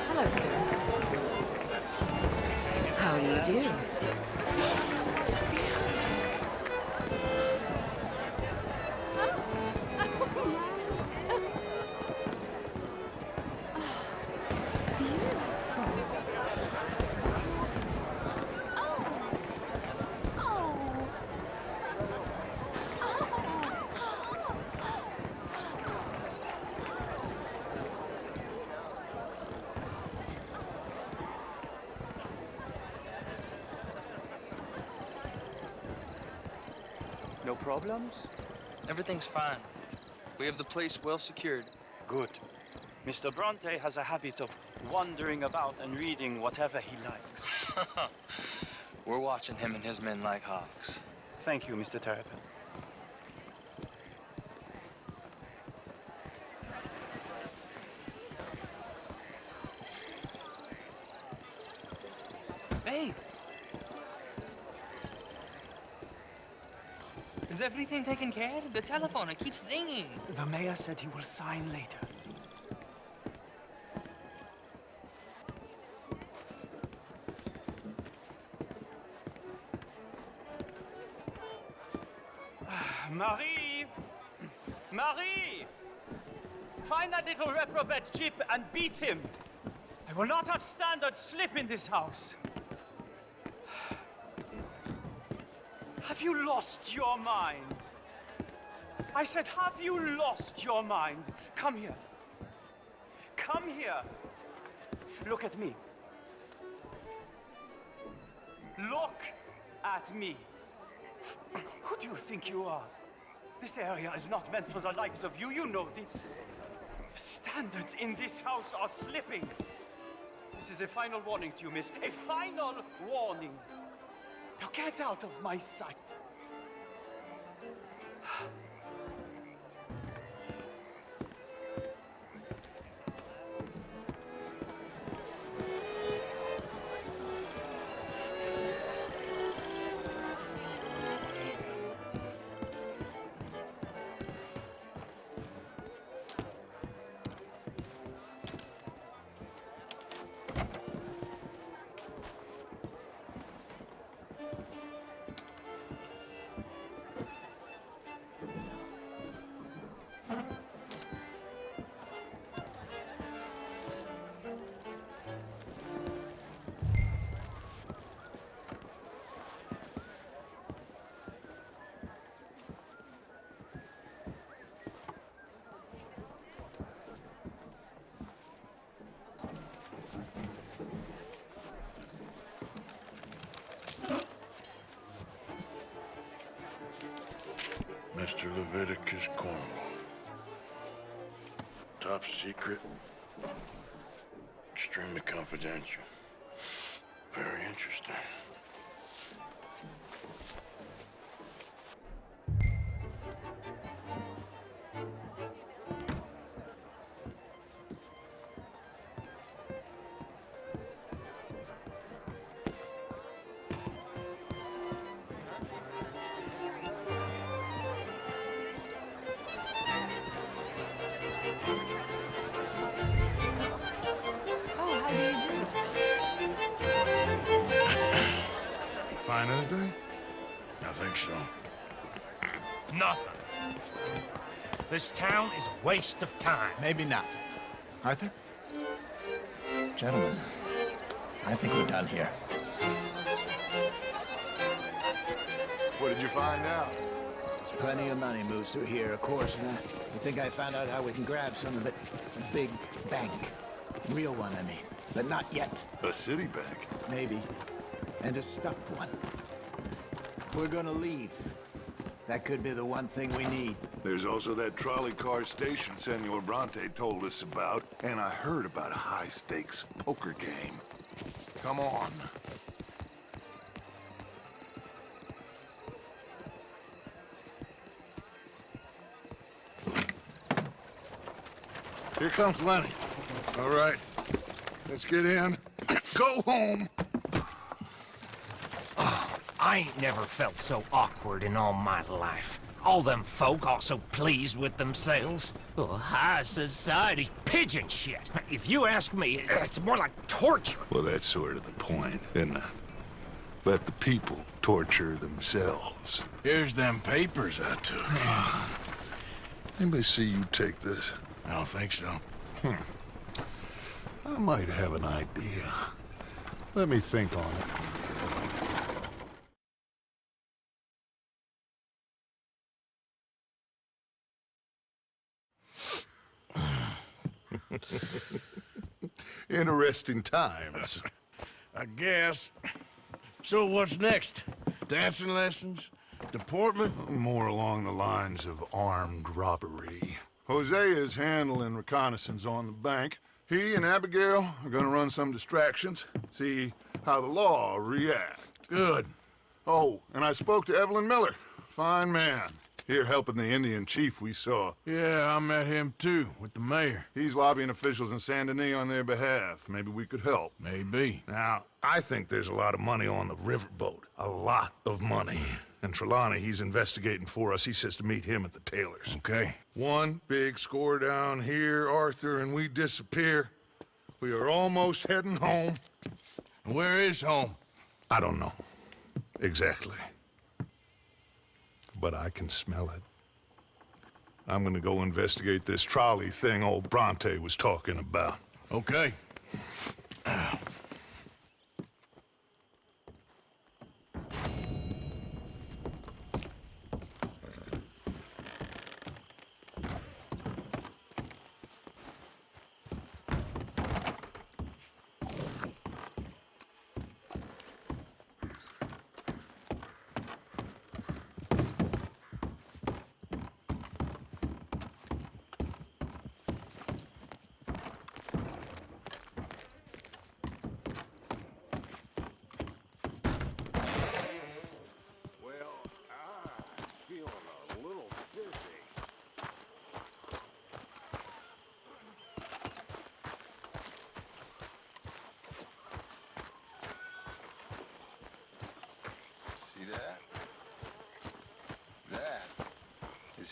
Hello, sir. How do you do? No problems? Everything's fine. We have the place well secured. Good. Mr. Bronte has a habit of wandering about and reading whatever he likes. We're watching him and his men like hawks. Thank you, Mr. Terrapin. Hey! Is everything taken care of? The telephone, it keeps ringing. The mayor said he will sign later. Marie! Marie! Find that little reprobate Chip and beat him. I will not have standards slip in this house. Have you lost your mind? I said, have you lost your mind? Come here. Come here. Look at me. Look at me. Who do you think you are? This area is not meant for the likes of you. You know this. The standards in this house are slipping. This is a final warning to you, miss. A final warning. Now get out of my sight. Mr. Leviticus Cornwall. Top secret. Extremely confidential. Very interesting. find anything? I think so. Nothing. This town is a waste of time. Maybe not. Arthur? Gentlemen, I think we're done here. What did you find out? There's plenty of money moves through here, of course, and I think I found out how we can grab some of it. A big bank. A real one, I mean. But not yet. A city bank? Maybe. And a stuffed one. If we're gonna leave, that could be the one thing we need. There's also that trolley car station Senor Bronte told us about, and I heard about a high-stakes poker game. Come on. Here comes Lenny. All right, let's get in. Go home. I ain't never felt so awkward in all my life. All them folk all so pleased with themselves. Oh, high society's pigeon shit. If you ask me, it's more like torture. Well, that's sort of the point, isn't it? Let the people torture themselves. Here's them papers I took. Anybody see you take this? I don't think so. I might have an idea. Let me think on it. Interesting times. I guess. So what's next? Dancing lessons? Deportment? More along the lines of armed robbery. Hosea is handling reconnaissance on the bank. He and Abigail are gonna run some distractions, see how the law reacts. Good. Oh, and I spoke to Evelyn Miller. Fine man. Here helping the Indian chief we saw. Yeah, I met him too, with the mayor. He's lobbying officials in Saint Denis on their behalf. Maybe we could help. Maybe. Now, I think there's a lot of money on the riverboat. A lot of money. And Trelawney, he's investigating for us. He says to meet him at the Taylor's. Okay. One big score down here, Arthur, and we disappear. We are almost heading home. Where is home? I don't know. Exactly. But I can smell it. I'm gonna go investigate this trolley thing old Bronte was talking about. Okay.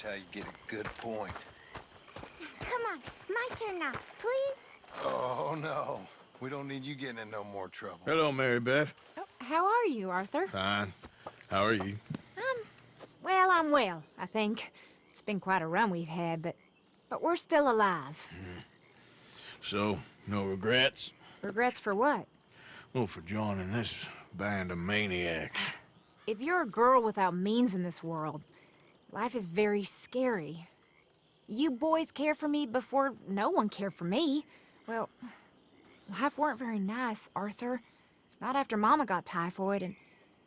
How you get a good point. Come on, my turn now, please. Oh, no. We don't need you getting in no more trouble. Hello, Mary Beth. Oh, how are you, Arthur? Fine. How are you? Well, I'm well, I think. It's been quite a run we've had, but we're still alive. So, no regrets? Regrets for what? Well, for joining this band of maniacs. If you're a girl without means in this world, life is very scary. You boys cared for me before no one cared for me. Well, life weren't very nice, Arthur. Not after Mama got typhoid, and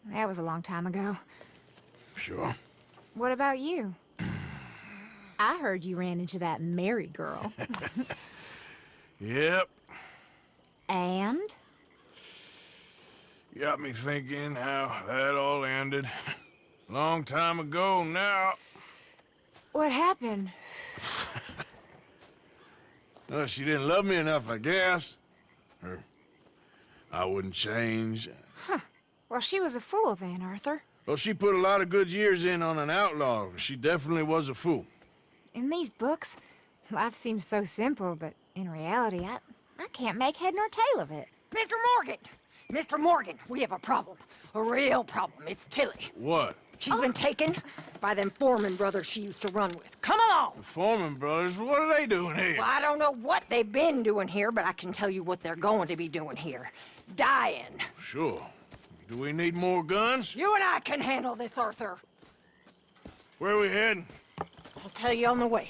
that was a long time ago. Sure. What about you? I heard you ran into that Mary girl. Yep. And? Got me thinking how that all ended. Long time ago now. What happened? Well, she didn't love me enough, I guess. Or I wouldn't change. Huh. Well, she was a fool then, Arthur. Well, she put a lot of good years in on an outlaw. She definitely was a fool. In these books, life seems so simple, but in reality, I can't make head nor tail of it. Mr. Morgan! Mr. Morgan, we have a problem. A real problem. It's Tilly. What? She's been taken by them Foreman brothers she used to run with. Come along! The Foreman brothers? What are they doing here? Well, I don't know what they've been doing here, but I can tell you what they're going to be doing here. Dying. Sure. Do we need more guns? You and I can handle this, Arthur. Where are we heading? I'll tell you on the way.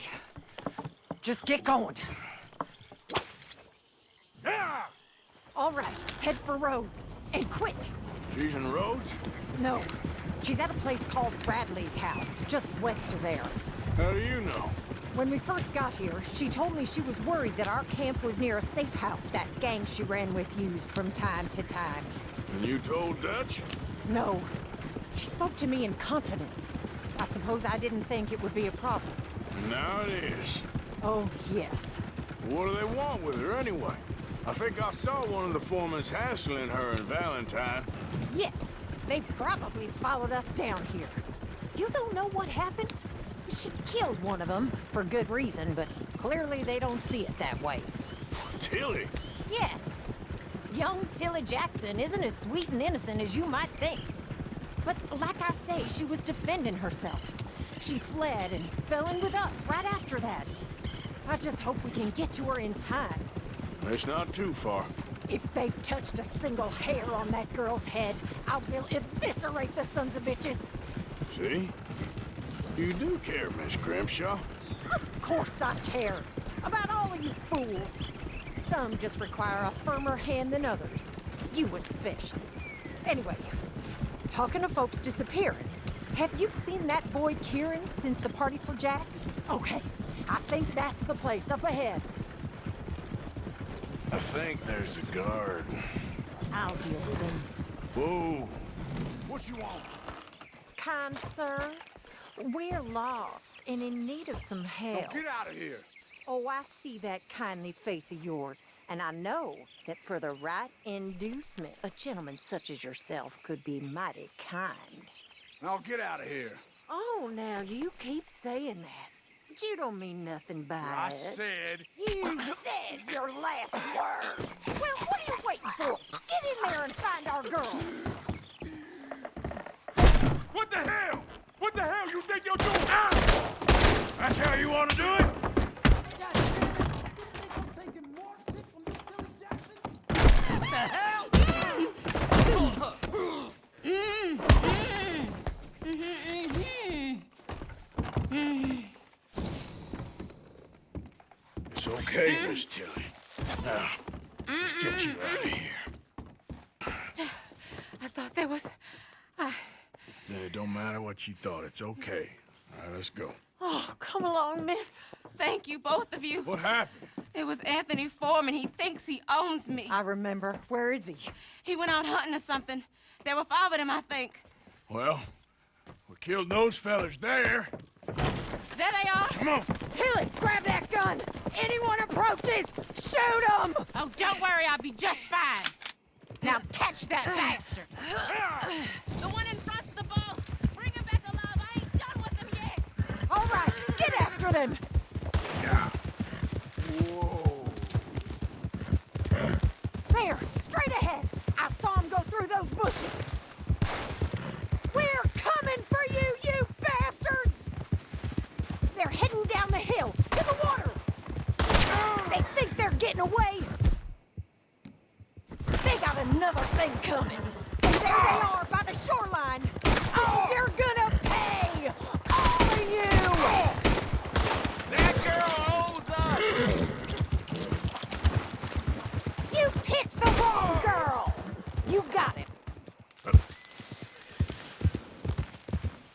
Just get going. Yeah! All right, head for Rhodes. And quick. She's in Rhodes? No. She's at a place called Bradley's house, just west of there. How do you know? When we first got here, she told me she was worried that our camp was near a safe house that gang she ran with used from time to time. And you told Dutch? No. She spoke to me in confidence. I suppose I didn't think it would be a problem. Now it is. Oh, yes. What do they want with her anyway? I think I saw one of the foremans hassling her and Valentine. Yes. They probably followed us down here. You don't know what happened? She killed one of them, for good reason, but clearly they don't see it that way. Tilly? Yes. Young Tilly Jackson isn't as sweet and innocent as you might think. But like I say, she was defending herself. She fled and fell in with us right after that. I just hope we can get to her in time. It's not too far. If they've touched a single hair on that girl's head, I will eviscerate the sons of bitches. See? You do care, Miss Grimshaw. Of course I care. About all of you fools. Some just require a firmer hand than others. You especially. Anyway, talking of folks disappearing, have you seen that boy Kieran since the party for Jack? Okay, I think that's the place up ahead. I think there's a guard. I'll deal with him. Whoa. What you want? Kind sir, we're lost and in need of some help. Get out of here. Oh, I see that kindly face of yours, and I know that for the right inducement, a gentleman such as yourself could be mighty kind. Now get out of here. Oh, now you keep saying that. But you don't mean nothing by I it. said... You said your last word. Well, what are you waiting for? Get in there and find our girl. What the hell? What the hell you think you're doing? Ah! That's how you want to do it? What the hell? It's okay, Miss Tilly. Now, let's get you out of here. I thought there was... It don't matter what you thought. It's okay. All right, let's go. Oh, come along, miss. Thank you, both of you. What happened? It was Anthony Foreman. He thinks he owns me. I remember. Where is he? He went out hunting or something. There were 5 of them, I think. Well, we killed those fellas there. There they are. Come on. Tilly, grab that gun. Anyone approaches, shoot them. Oh, don't worry. I'll be just fine. Now catch that bastard. The one in front's the ball. Bring him back alive. I ain't done with them yet. All right, get after them. Yeah. Whoa. There, straight ahead. I saw him go through those bushes. We're coming for you, you bastards! They're heading down the hill, to the water. They think they're getting away. They got another thing coming. And there they are by the shoreline. Oh, you're gonna pay! All of you! That girl owes us! You picked the wrong girl! You got it.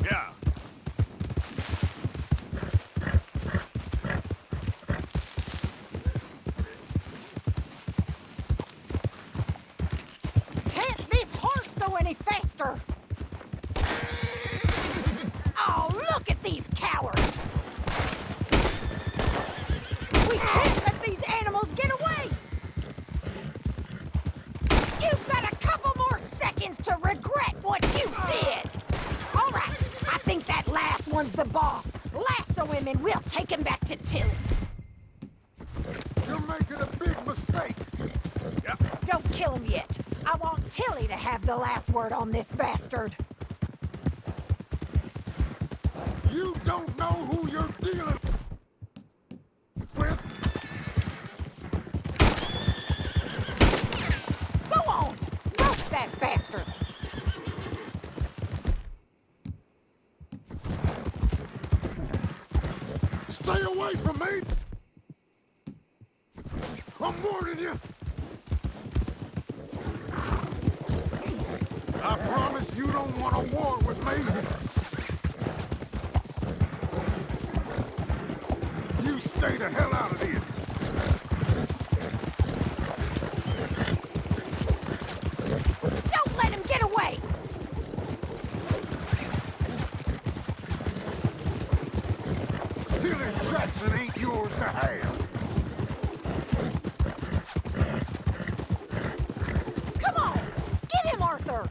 Yeah. Can't this horse go any faster? Oh, look at these cowards! We can't let these animals get away! You've got a couple more seconds to regret what you did! All right, I think that last one's the boss. Lasso him and we'll take him back to Tilly. You're making a big mistake. Don't kill him yet. I want Tilly to have the last word on this bastard. You don't know who you're dealing with. Go on! Rope that bastard! Stay away from me! I'm warning you! I promise you don't want a war with me! You stay the hell out of this! Don't let him get away! Tilly Jackson ain't yours to have! Come on! Get him, Arthur!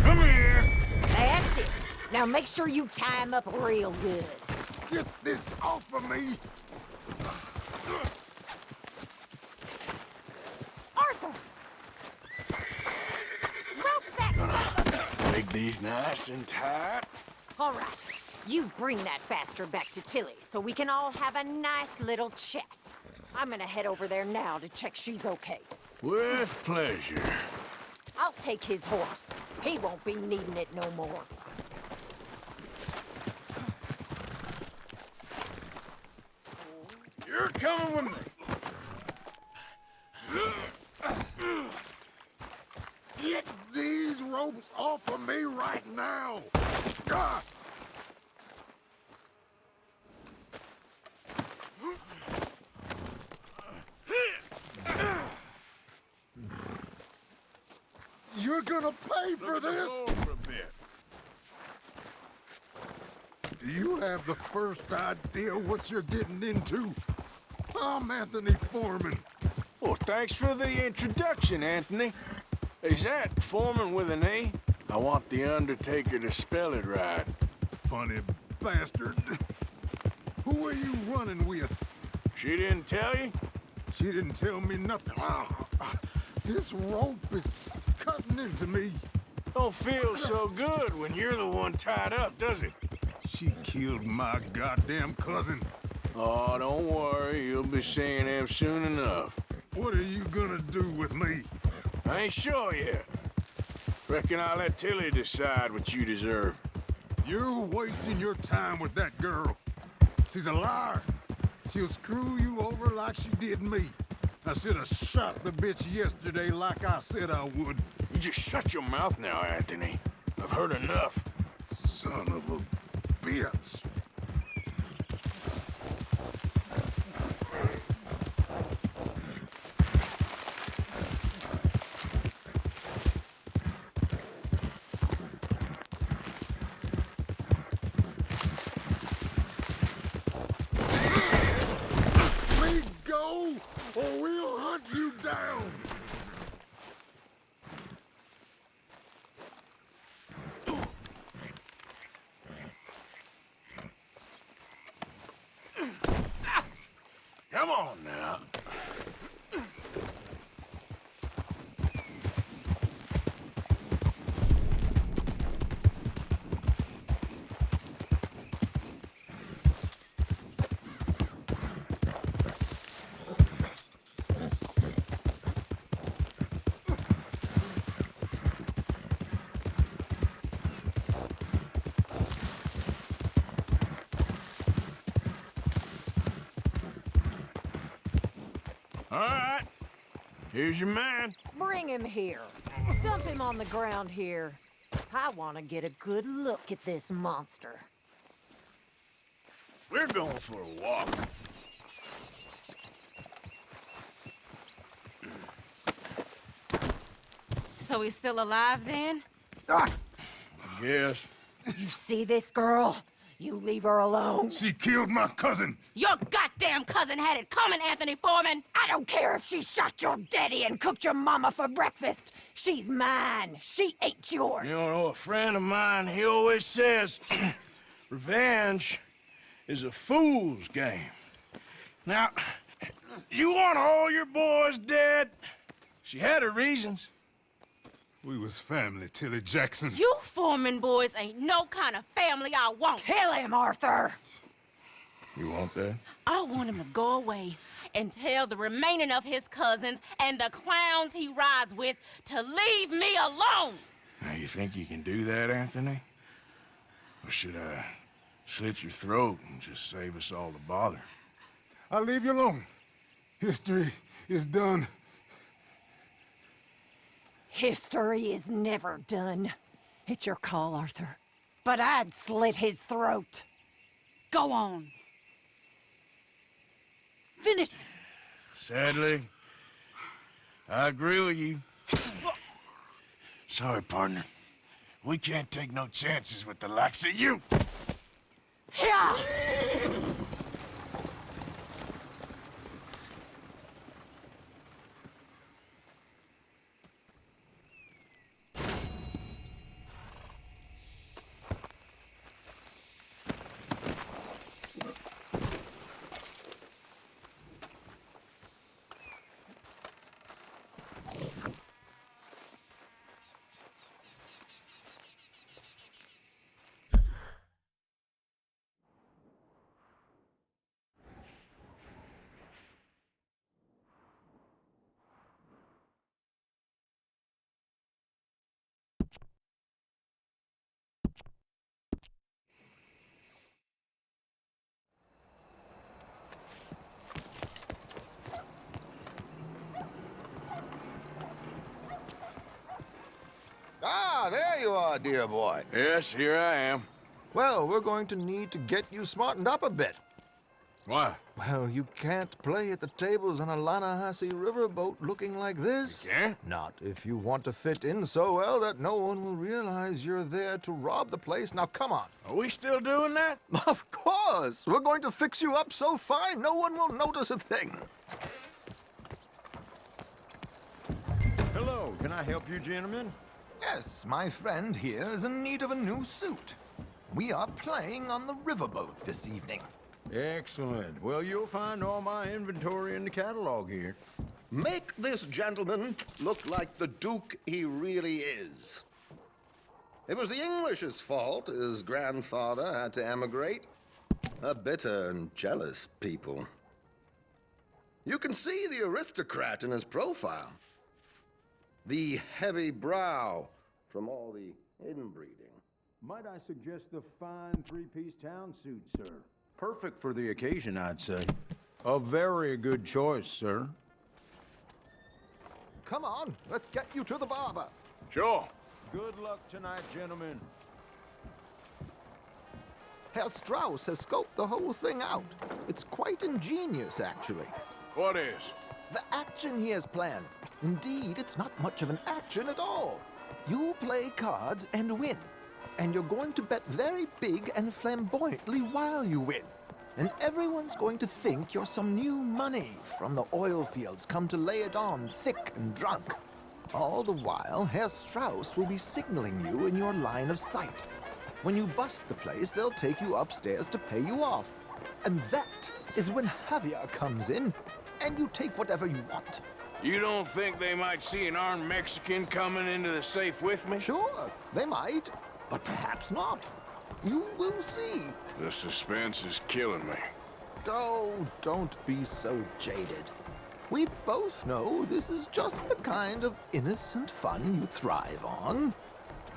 Come here! That's it. Now make sure you tie him up real good. Get this off of me! Arthur! Rope that Make these nice and tight. All right. You bring that bastard back to Tilly so we can all have a nice little chat. I'm gonna head over there now to check she's okay. With pleasure. I'll take his horse. He won't be needing it no more. You're coming with me. Get these ropes off of me right now! God! You're gonna pay for this! For a bit. Do you have the first idea what you're getting into? I'm Anthony Foreman. Well, thanks for the introduction, Anthony. Is that Foreman with an A? I want the Undertaker to spell it right. Funny bastard. Who are you running with? She didn't tell you? She didn't tell me nothing. This rope is cutting into me. Don't feel so good when you're the one tied up, does it? She killed my goddamn cousin. Oh, don't worry. You'll be seeing him soon enough. What are you gonna do with me? I ain't sure yet. Reckon I'll let Tilly decide what you deserve. You're wasting your time with that girl. She's a liar. She'll screw you over like she did me. I should have shot the bitch yesterday like I said I would. You just shut your mouth now, Anthony. I've heard enough. Son of a bitch. Let me go, or we'll hunt you down. Come on now. All right. Here's your man. Bring him here. Dump him on the ground here. I want to get a good look at this monster. We're going for a walk. So he's still alive then? Yes. You see this girl? You leave her alone. She killed my cousin. Your goddamn cousin had it coming, Anthony Foreman! I don't care if she shot your daddy and cooked your mama for breakfast. She's mine. She ain't yours. You know, a friend of mine, he always says, revenge is a fool's game. Now, you want all your boys dead? She had her reasons. We was family, Tilly Jackson. You Foreman boys ain't no kind of family I want. Kill him, Arthur. You want that? I want him to go away and tell the remaining of his cousins and the clowns he rides with to leave me alone. Now, you think you can do that, Anthony? Or should I slit your throat and just save us all the bother? I'll leave you alone. History is done. History is never done. It's your call, Arthur. But I'd slit his throat. Go on. Finish. Sadly, I agree with you. Sorry, partner. We can't take no chances with the likes of you. Yeah. Ah, there you are, dear boy. Yes, here I am. Well, we're going to need to get you smartened up a bit. Why? Well, you can't play at the tables on a Lanahassee riverboat looking like this. You can't? Not if you want to fit in so well that no one will realize you're there to rob the place. Now, come on. Are we still doing that? Of course. We're going to fix you up so fine no one will notice a thing. Hello, can I help you, gentlemen? Yes, my friend here is in need of a new suit. We are playing on the riverboat this evening. Excellent. Well, you'll find all my inventory in the catalog here. Make this gentleman look like the Duke he really is. It was the English's fault his grandfather had to emigrate. A bitter and jealous people. You can see the aristocrat in his profile. The heavy brow from all the inbreeding. Might I suggest the fine three-piece town suit, sir? Perfect for the occasion, I'd say. A very good choice, sir. Come on, let's get you to the barber. Sure. Good luck tonight, gentlemen. Herr Strauss has scoped the whole thing out. It's quite ingenious, actually. What is? The action he has planned. Indeed, it's not much of an action at all. You play cards and win. And you're going to bet very big and flamboyantly while you win. And everyone's going to think you're some new money from the oil fields come to lay it on thick and drunk. All the while, Herr Strauss will be signaling you in your line of sight. When you bust the place, they'll take you upstairs to pay you off. And that is when Javier comes in, and you take whatever you want. You don't think they might see an armed Mexican coming into the safe with me? Sure, they might, but perhaps not. You will see. The suspense is killing me. Oh, don't be so jaded. We both know this is just the kind of innocent fun you thrive on.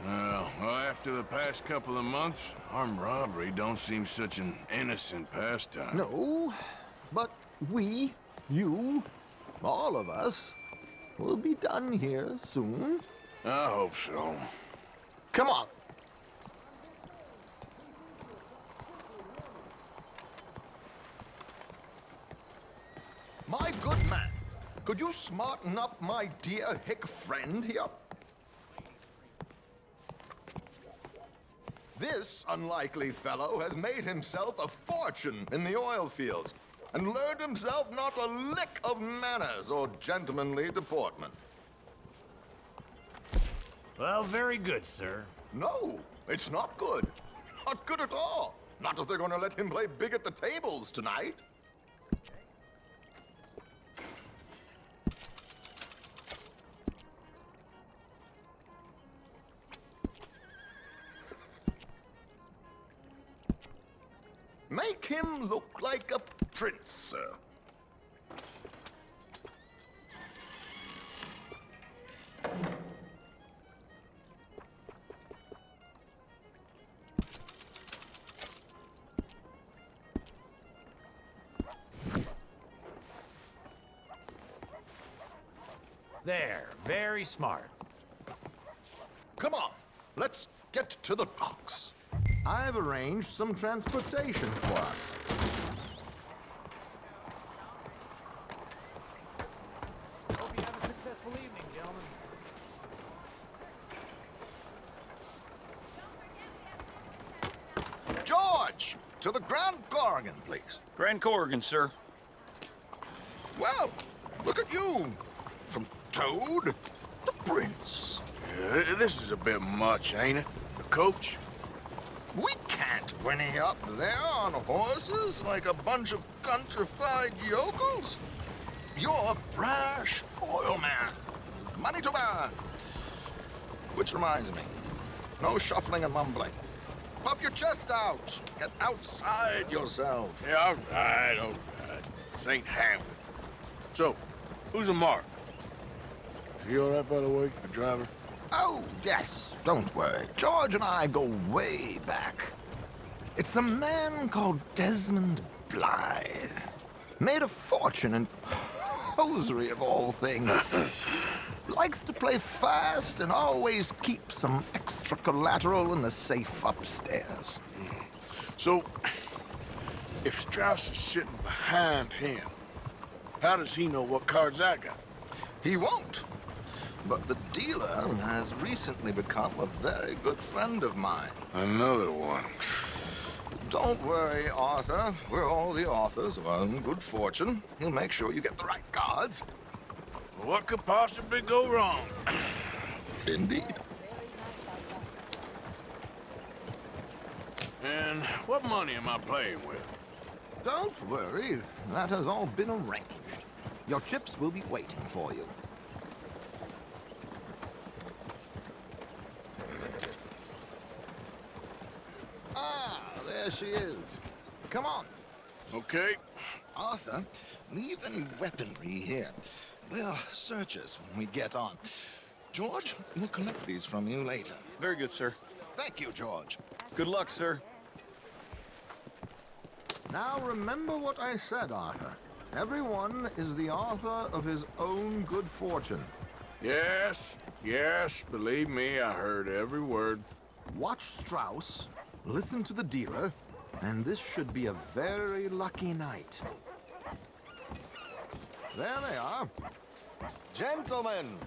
Well, after the past couple of months, armed robbery don't seem such an innocent pastime. No, but we, you, all of us, will be done here soon. I hope so. Come on. My good man, could you smarten up my dear hick friend here? This unlikely fellow has made himself a fortune in the oil fields. and learned himself not a lick of manners or gentlemanly deportment. Well, very good, sir. No, it's not good. Not good at all. Not if they're going to let him play big at the tables tonight. Make him look like a prince, sir. There, very smart. Come on, let's get to the docks. I've arranged some transportation for us. Hope you have a successful evening, gentlemen. George, to the Grand Corrigan, please. Grand Corrigan, sir. Well, look at you. From Toad to Prince. This is a bit much, ain't it? The coach? We can't whinny up there on horses like a bunch of countrified yokels. You're a brash oil man. Money to burn. Which reminds me, no shuffling and mumbling. Puff your chest out. Get outside yourself. Yeah, all right. This ain't Hamlet. So, who's a mark? Is he all right, by the way, the driver? Oh, yes. Don't worry. George and I go way back. It's a man called Desmond Blythe. Made a fortune in hosiery of all things. Likes to play fast and always keep some extra collateral in the safe upstairs. So, if Strauss is sitting behind him, how does he know what cards I got? He won't. But the dealer has recently become a very good friend of mine. Another one. Don't worry, Arthur. We're all the authors of our good fortune. He'll make sure you get the right cards. What could possibly go wrong? Indeed. And what money am I playing with? Don't worry. That has all been arranged. Your chips will be waiting for you. Ah, there she is. Come on. Okay. Arthur, leave any weaponry here. They'll search us when we get on. George, we'll collect these from you later. Very good, sir. Thank you, George. Good luck, sir. Now remember what I said, Arthur. Everyone is the author of his own good fortune. Yes, believe me, I heard every word. Watch Strauss, listen to the dealer, and this should be a very lucky night. There they are. Gentlemen,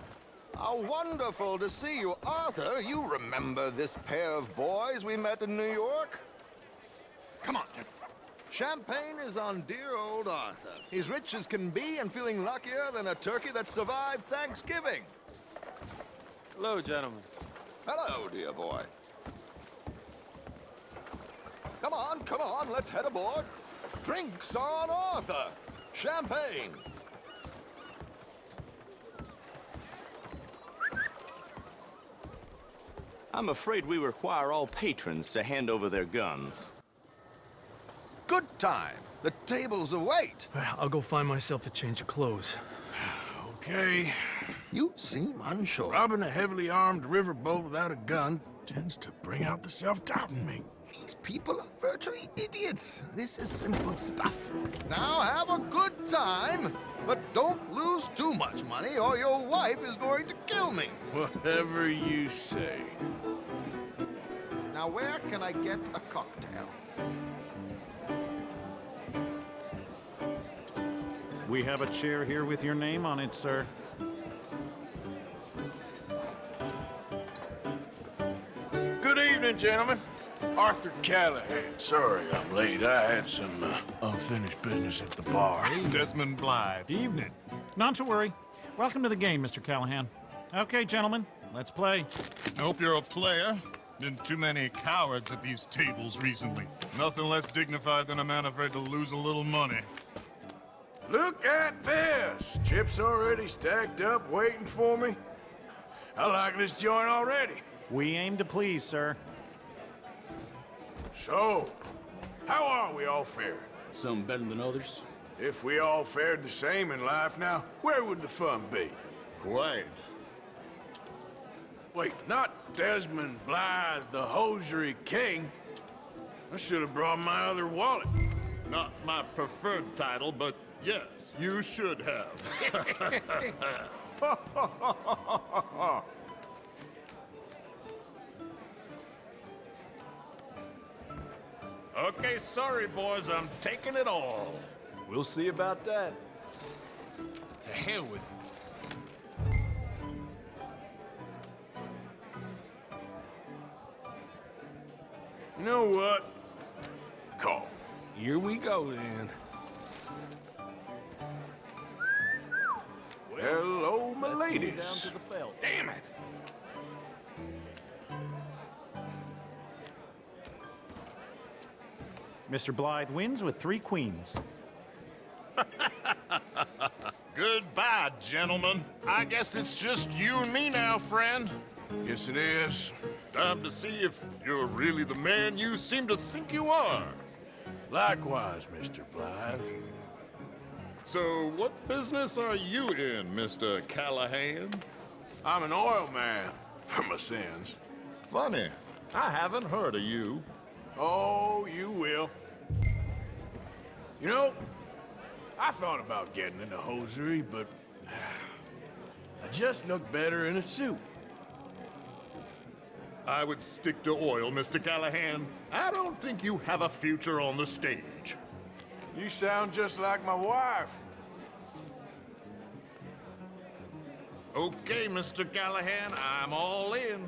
how wonderful to see you. Arthur, you remember this pair of boys we met in New York? Come on. Champagne is on dear old Arthur. He's rich as can be and feeling luckier than a turkey that survived Thanksgiving. Hello, gentlemen. Hello, dear boy. Come on, let's head aboard. Drinks on Arthur. Champagne. I'm afraid we require all patrons to hand over their guns. Good time. The tables await. I'll go find myself a change of clothes. Okay. You seem unsure. Robbing a heavily armed riverboat without a gun tends to bring out the self-doubt in me. These people are virtually idiots. This is simple stuff. Now have a good time, but don't lose too much money or your wife is going to kill me. Whatever you say. Now where can I get a cocktail? We have a chair here with your name on it, sir. Good evening, gentlemen. Arthur Callahan. Sorry I'm late. I had some unfinished business at the bar. Desmond Blythe. Evening. Not to worry. Welcome to the game, Mr. Callahan. Okay, gentlemen, let's play. I hope you're a player. Been too many cowards at these tables recently. Nothing less dignified than a man afraid to lose a little money. Look at this! Chips already stacked up, waiting for me. I like this joint already. We aim to please, sir. So, how are we all faring? Some better than others. If we all fared the same in life now, where would the fun be? Quite. Wait, not Desmond Blythe, the hosiery king. I should have brought my other wallet. Not my preferred title, but yes, you should have. Okay, sorry, boys, I'm taking it all. We'll see about that. To hell with it. You know what? Call. Here we go, then. Hello, my ladies. Down to the belt. Damn it. Mr. Blythe wins with 3 queens. Goodbye, gentlemen. I guess it's just you and me now, friend. Yes, it is. Time to see if you're really the man you seem to think you are. Likewise, Mr. Blythe. So, what business are you in, Mr. Callahan? I'm an oil man, for my sins. Funny. I haven't heard of you. Oh, you will. You know, I thought about getting into hosiery, but I just look better in a suit. I would stick to oil, Mr. Callahan. I don't think you have a future on the stage. You sound just like my wife. Okay, Mr. Callahan, I'm all in.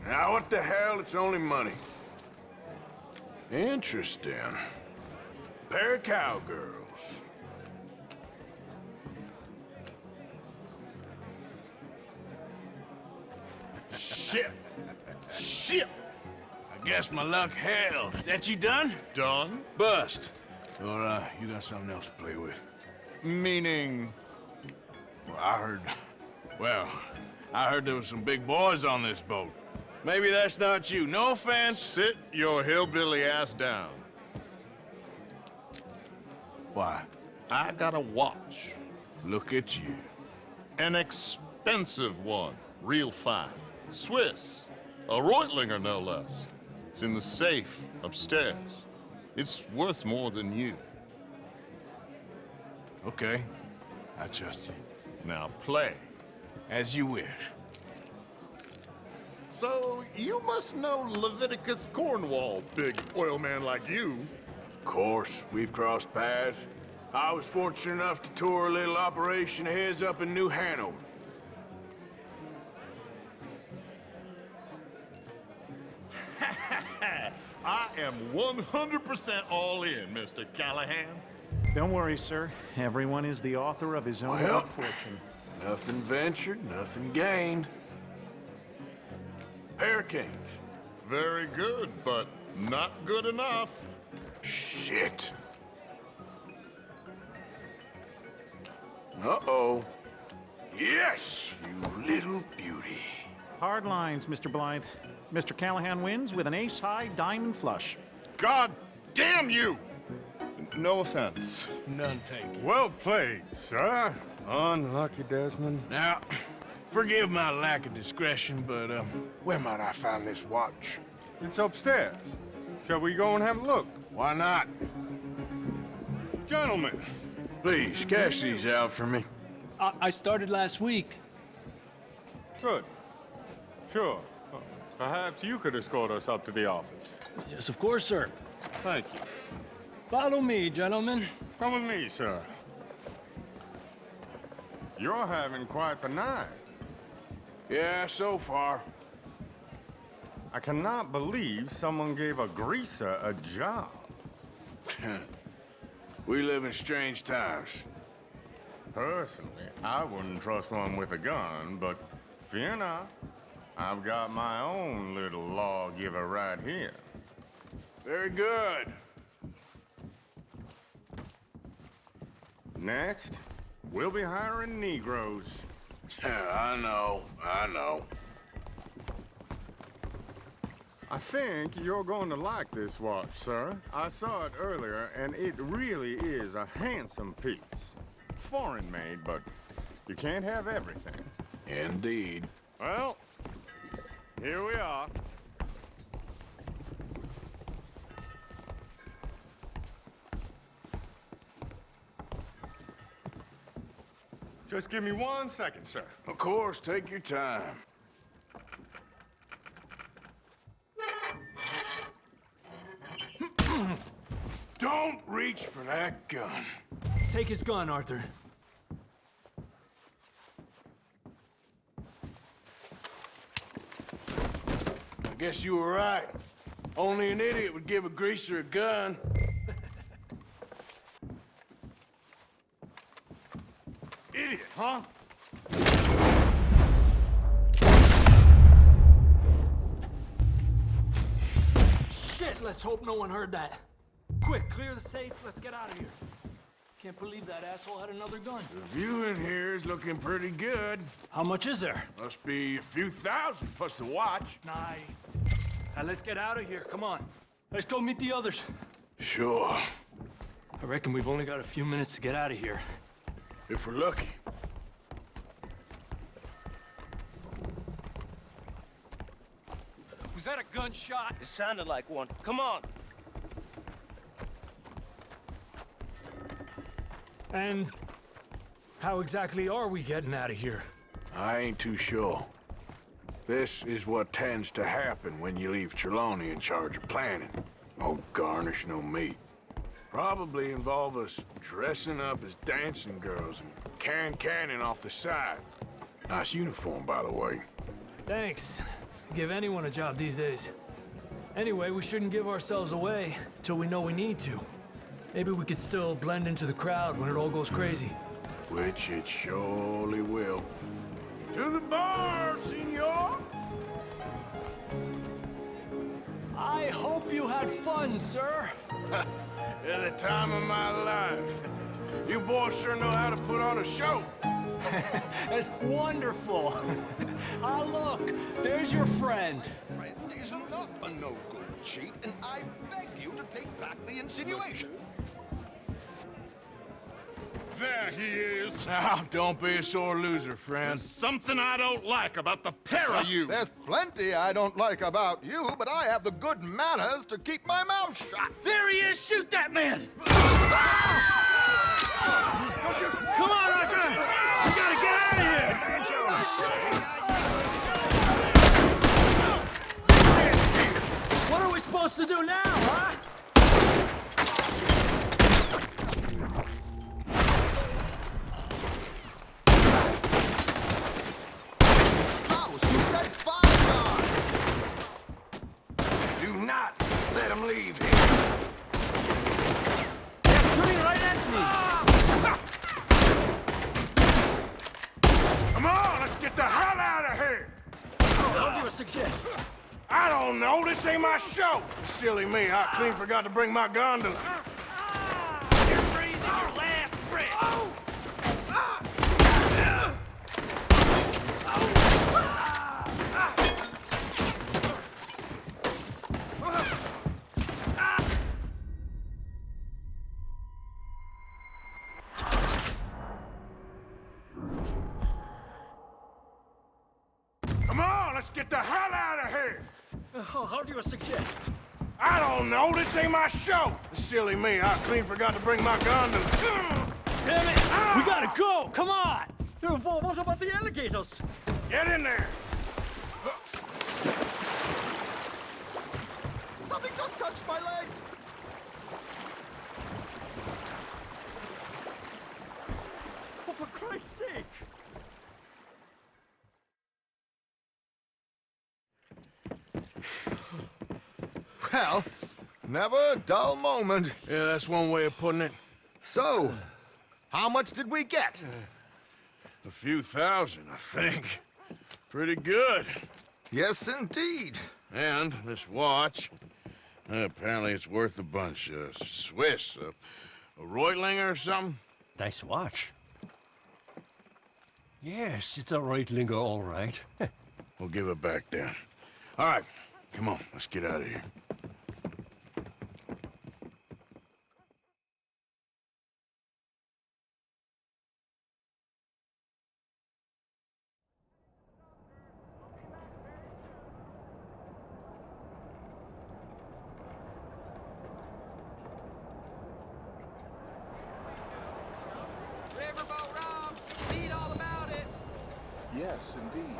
Now, what the hell? It's only money. Interesting. Pair of cowgirls. Shit. Shit. I guess my luck held. Is that you done? Done? Bust. Or, you got something else to play with? Meaning? Well, I heard there was some big boys on this boat. Maybe that's not you. No offense. Sit your hillbilly ass down. Why? I got a watch. Look at you. An expensive one. Real fine. Swiss. A Reutlinger, no less. It's in the safe upstairs. It's worth more than you. Okay. I trust you. Now play. As you wish. So, you must know Leviticus Cornwall, big oil man like you. Of course, we've crossed paths. I was fortunate enough to tour a little operation of his up in New Hanover. I am 100% all in, Mr. Callahan. Don't worry, sir. Everyone is the author of his own Well, good fortune. Nothing ventured, nothing gained. Pair of kings. Very good, but not good enough. Shit. Uh-oh. Yes, you little beauty. Hard lines, Mr. Blythe. Mr. Callahan wins with an ace-high diamond flush. God damn you! No offense. None taken. Well played, sir. Unlucky, Desmond. Now, forgive my lack of discretion, but, where might I find this watch? It's upstairs. Shall we go and have a look? Why not? Gentlemen. Please, cash these out for me. I started last week. Good. Sure. Perhaps you could escort us up to the office. Yes, of course, sir. Thank you. Follow me, gentlemen. Come with me, sir. You're having quite the night. Yeah, so far. I cannot believe someone gave a greaser a job. We live in strange times. Personally, I wouldn't trust one with a gun, but fear not. I've got my own little lawgiver right here. Very good. Next, we'll be hiring Negroes. I know. I think you're going to like this watch, sir. I saw it earlier, and it really is a handsome piece. Foreign made, but you can't have everything. Indeed. Well, here we are. Just give me 1 second, sir. Of course, take your time. Don't reach for that gun. Take his gun, Arthur. I guess you were right. Only an idiot would give a greaser a gun. Idiot, huh? Shit, let's hope no one heard that. Quick, clear the safe, let's get out of here. Can't believe that asshole had another gun. The view in here is looking pretty good. How much is there? Must be a few thousand plus the watch. Nice. Now let's get out of here, come on. Let's go meet the others. Sure. I reckon we've only got a few minutes to get out of here. If we're lucky. Was that a gunshot? It sounded like one. Come on. And how exactly are we getting out of here? I ain't too sure. This is what tends to happen when you leave Trelawney in charge of planning. No garnish, no meat. Probably involve us dressing up as dancing girls and carrying cannon off the side. Nice uniform, by the way. Thanks. Give anyone a job these days. Anyway, we shouldn't give ourselves away till we know we need to. Maybe we could still blend into the crowd when it all goes crazy. Which it surely will. To the bar, senor! I hope you had fun, sir. At the time of my life. You boys sure know how to put on a show. That's wonderful. Ah, look, there's your friend. Friend is not a no-good cheat, and I beg you to take back the insinuation. There he is. Now, don't be a sore loser, friend. There's something I don't like about the pair of you. There's plenty I don't like about you, but I have the good manners to keep my mouth shut. There he is! Shoot that man! Come on, Arthur! We gotta get out of here! What are we supposed to do now, huh? Let him leave here. They're shooting right at me. Come on, let's get the hell out of here. What do you suggest? I don't know. This ain't my show. Silly me, I clean forgot to bring my gondola. You're breathing your last breath. Come on, let's get the hell out of here. How do you suggest? I don't know. This ain't my show. Silly me, I clean forgot to bring my gondola. Damn it! We gotta go! Come on! What about the alligators? Get in there. Something just touched my leg. Oh, for Christ's sake! Well, never a dull moment. Yeah, that's one way of putting it. So, how much did we get? A few thousand, I think. Pretty good. Yes, indeed. And this watch, apparently it's worth a bunch. Swiss, a Reutlinger or something? Nice watch. Yes, it's a Reutlinger, all right. We'll give it back then. All right, come on, let's get out of here. Yes, indeed.